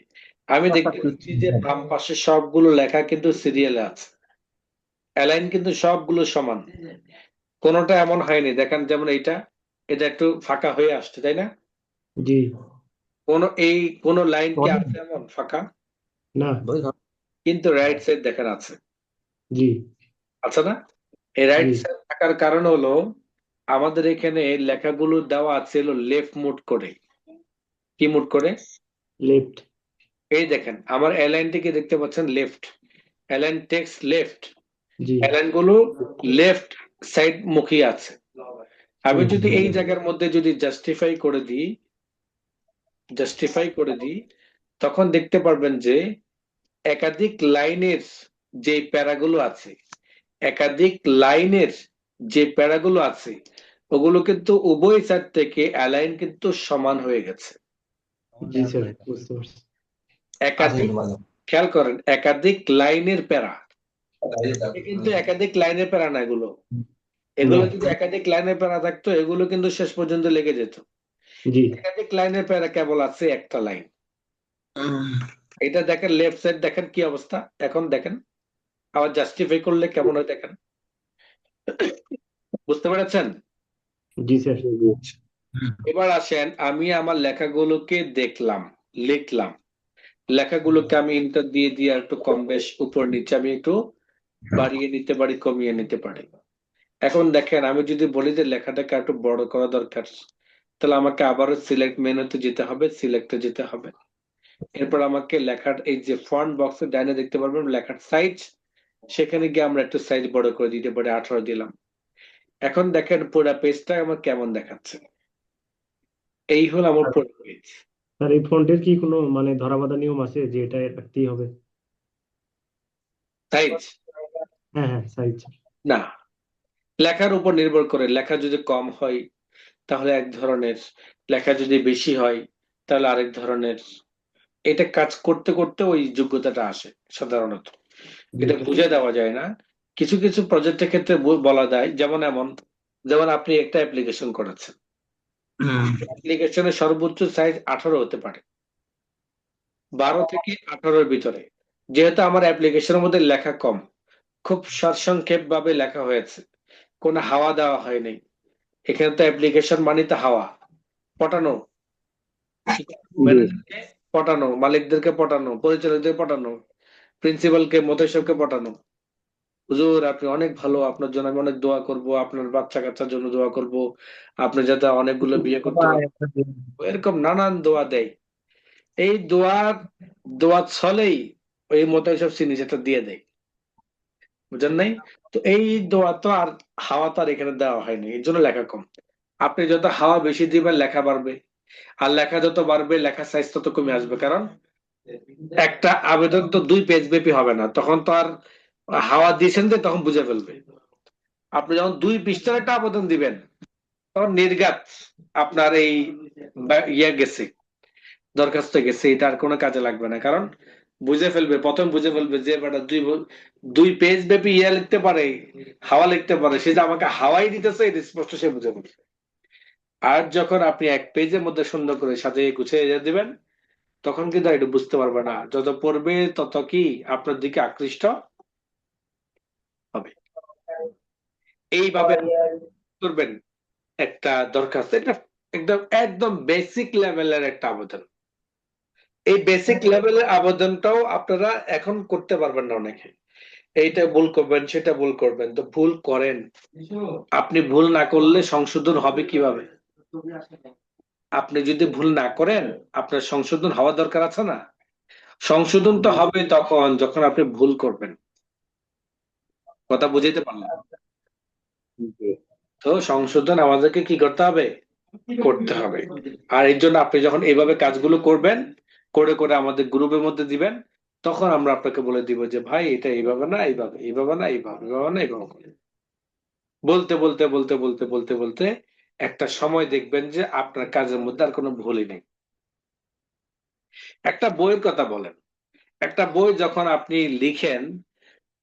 Speaker 1: আমি দেখতে পাচ্ছি যে বাম পাশে সবগুলো লেখা কিন্তু সিরিয়ালে আছে, অ্যালাইন কিন্তু সবগুলো সমান, কোনোটা এমন হয়নি। দেখেন যেমন এটা একটু ফাঁকা হয়ে আসছে, তাই না?
Speaker 2: জি
Speaker 1: কোন লাইন কি আছে এমন ফাঁকা?
Speaker 2: না।
Speaker 1: কিন্তু রাইট সাইড দেখেন আছে,
Speaker 2: জি
Speaker 1: আছে না? এই রাইট
Speaker 2: জি
Speaker 1: সাইড থাকার কারণ হলো আমাদের এখানে লেখাগুলো দেওয়া আছে হলো লেফট মুড করে। কি মুড করে?
Speaker 2: লেফট।
Speaker 1: এই দেখেন আমার অ্যালাইনটিকে দেখতে পাচ্ছেন লেফট, অ্যালাইন টেক্সট লেফট,
Speaker 2: জি
Speaker 1: অ্যালাইন গুলো লেফট সাইড মুখী আছে। আমি
Speaker 2: জি
Speaker 1: যদি এই জায়গার মধ্যে যদি জাস্টিফাই করে দিই তখন দেখতে পারবেন যে একাধিক লাইনের যে প্যারাগুলো আছে, একাধিক লাইনের যে প্যারাগুলো আছে ওগুলো কিন্তু উভয় সাইড থেকে অ্যালাইন কিন্তু সমান হয়ে গেছে।
Speaker 2: জি স্যার বুঝতে পারছি।
Speaker 1: একাধিক, খেয়াল করেন, একাধিক লাইনের প্যারা, কিন্তু একাধিক লাইনের প্যারা না এগুলো। এগুলো
Speaker 2: না।
Speaker 1: যদি একাধিক লাইনের প্যারা থাকতো এগুলো কিন্তু শেষ পর্যন্ত লেগে যেত।
Speaker 2: জি
Speaker 1: একাধিক লাইনের প্যারা কেবল আছে একটা লাইন। এটা দেখেন লেফট সাইড, দেখেন কি অবস্থা। এখন দেখেন আবার জাস্টিফাই করলে কেমন হয় দেখেন। বুঝতে পেরেছেন?
Speaker 2: জি স্যার।
Speaker 1: এবার আসেন, আমি আমার লেখাগুলোকে দেখলাম, লিখলাম। লেখাগুলোকে আমি ইন্টার দিয়ে দিয়ে একটু কম বেশ উপর নিচে আমি একটু বাড়িয়ে নিতে পারি, কমিয়ে নিতে পারি। এখন দেখেন আমি যদি বলি যে লেখাটাকে একটু বড় করা দরকার, তাহলে আমাকে আবারও সিলেক্ট মেনুতে যেতে হবে, সিলেক্টে যেতে হবে। এরপর আমাকে লেখার এই যে ফন্ট বক্সে ডাইনে দেখতে পারবেন লেখার সাইজ, সেখানে গিয়ে আমরা একটু সাইজ বড় করে দিতে পারি, 18 দিলাম। এখন দেখেন পুরো পেজটা আমার কেমন দেখাচ্ছে। এই হলো আমার পুরো পেজ।
Speaker 2: স্যার এই ফন্টের কি কোনো মানে ধরাবাঁধা নিয়ম আছে যে এটা রাখতেই হবে?
Speaker 1: সাইজ
Speaker 2: হ্যাঁ হ্যাঁ, সাইজ।
Speaker 1: না, লেখার উপর নির্ভর করে। লেখা যদি কম হয় তাহলে এক ধরনের, লেখা যদি বেশি হয় তাহলে আরেক ধরনের। এটা কাজ করতে করতে ওই যোগ্যতাটা আসে সাধারণত। এটা বুঝে দেওয়া যায় না। কিছু কিছু প্রজেক্টের ক্ষেত্রে বলা যায়, যেমন আপনি একটা অ্যাপ্লিকেশন করেছেন, অ্যাপ্লিকেশনের সর্বোচ্চ সাইজ 18 হতে পারে, 12 থেকে 18-র ভিতরে। যেহেতু আমার অ্যাপ্লিকেশনের মধ্যে লেখা কম, খুব সারসংক্ষেপ ভাবে লেখা হয়েছে, কোনো হাওয়া দেওয়া হয়নি। এখানে তো অ্যাপ্লিকেশন মানে তো হাওয়া পটানো, ম্যানেজারকে পটানো, মালিকদেরকে পটানো, পরিচালকদের পটানো, প্রিন্সিপালকে, মতৈশবকে পটানো। হুজুর আপনি অনেক ভালো, আপনার জন্য আমি অনেক দোয়া করব, আপনার বাচ্চা কাচ্চার জন্য দোয়া করব, আপনি যাতে অনেকগুলো বিয়ে করতে পারেন, এরকম নানান দোয়া দেয়। এই দোয়া ছলেই ওই মতৈশব সিগনেচারটা দিয়ে দেয়, বুঝেন নাই? তো এই দোয়া তো আর, হাওয়া তো আর এখানে দেওয়া হয়নি, এর জন্য লেখা কম। আপনি যত হাওয়া বেশি দিবেন লেখা বাড়বে, আর লেখা যত বাড়বে লেখার সাইজ তত কমে আসবে। কারণ একটা আবেদন তো 2 পেজ ব্যাপী হবে না, তখন তো আর হাওয়া দিয়েছেন যে তখন বুঝে ফেলবে। আপনি যখন 2 পৃষ্ঠার একটা আবেদন দিবেন তখন নির্ঘাত আপনার এই ইয়ে গেছে, দরখাস্ত গেছে, এটা আর কোনো কাজে লাগবে না। কারণ বুঝে ফেলবে, প্রথম বুঝে ফেলবে যে বেটা 2 পেজ ব্যাপী ইয়া লিখতে পারে, হাওয়া লিখতে পারে, সে যে আমাকে হাওয়াই দিতেছে এটা স্পষ্ট সে বুঝে ফেলবে। আর যখন আপনি 1 পেজের মধ্যে সুন্দর করে সাজিয়ে গুছিয়ে দিবেন তখন কিন্তু এটা বুঝতে পারবে না, যত পড়বে তত কি আপনার দিকে আকৃষ্ট হবে। এইভাবে করবেন একটা দরখাস্ত, এটা একদম একদম বেসিক লেভেলের একটা আবেদন। এই বেসিক লেভেলের আবেদনটাও আপনারা এখন করতে পারবেন না অনেকে, এইটা ভুল করবেন সেটা ভুল করবেন, তো ভুল করেন। আপনি ভুল না করলে সংশোধন হবে কিভাবে? আপনি যদি ভুল না করেন আপনার সংশোধন হওয়া দরকার আছে না? সংশোধন তো হবে তখন যখন আপনি ভুল করবেন। কথা বুঝাইতে পারলাম? তো সংশোধন আমাদেরকে কি করতে হবে? করতে হবে। আর এর জন্য আপনি যখন এইভাবে কাজগুলো করবেন, করে করে আমাদের গ্রুপের মধ্যে দিবেন, তখন আমরা আপনাকে বলে দিব যে ভাই এটা এইভাবে না, এইভাবে, এইভাবে না, এইভাবে, এইভাবে না, এইভাবে করুন। বলতে বলতে বলতে বলতে বলতে বলতে একটা সময় দেখবেন যে আপনার কাজের মধ্যে আর কোনো ভুলই নেই। একটা বইয়ের কথা বলেন, একটা বই যখন আপনি লিখেন,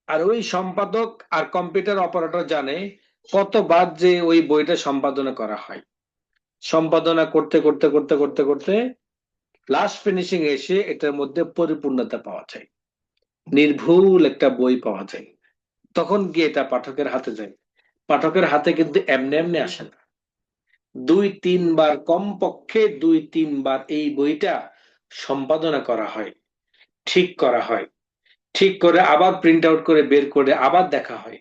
Speaker 1: আর ওই সম্পাদক আর কম্পিউটার অপারেটর জানে কতবার যে ওই বইটা সম্পাদনা করা হয়। সম্পাদনা করতে করতে করতে করতে করতে লাস্ট ফিনিশিং এসে এটার মধ্যে পরিপূর্ণতা পাওয়া যায়, নির্ভুল একটা বই পাওয়া যায়। তখন গিয়ে এটা পাঠকের হাতে যায়। পাঠকের হাতে কিন্তু এমনি এমনি আসে না, 2-3 বার, কমপক্ষে 2-3 বার এই বইটা সম্পাদনা করা হয়, ঠিক করা হয়, ঠিক করে আবার প্রিন্ট আউট করে বের করে আবার দেখা হয়,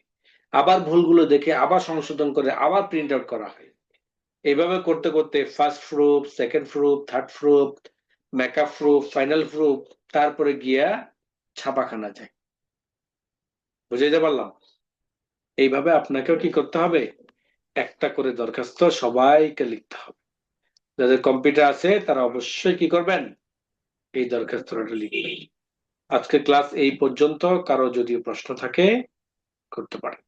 Speaker 1: আবার ভুলগুলো দেখে আবার সংশোধন করে আবার প্রিন্ট আউট করা হয়। এইভাবে করতে করতে first proof, second proof, third proof, makeup proof, final proof, তারপরে গিয়া ছাপাখানা যায়। বুঝাইতে পারলাম? এইভাবে আপনাকেও কি করতে হবে? একটা করে দরখাস্ত সবাইকে লিখতে হবে। যাদের কম্পিউটার আছে তারা অবশ্যই কি করবেন? এই দরখাস্তটা লিখবেন। আজকে ক্লাস এই পর্যন্ত। কারো যদি প্রশ্ন থাকে করতে পারেন।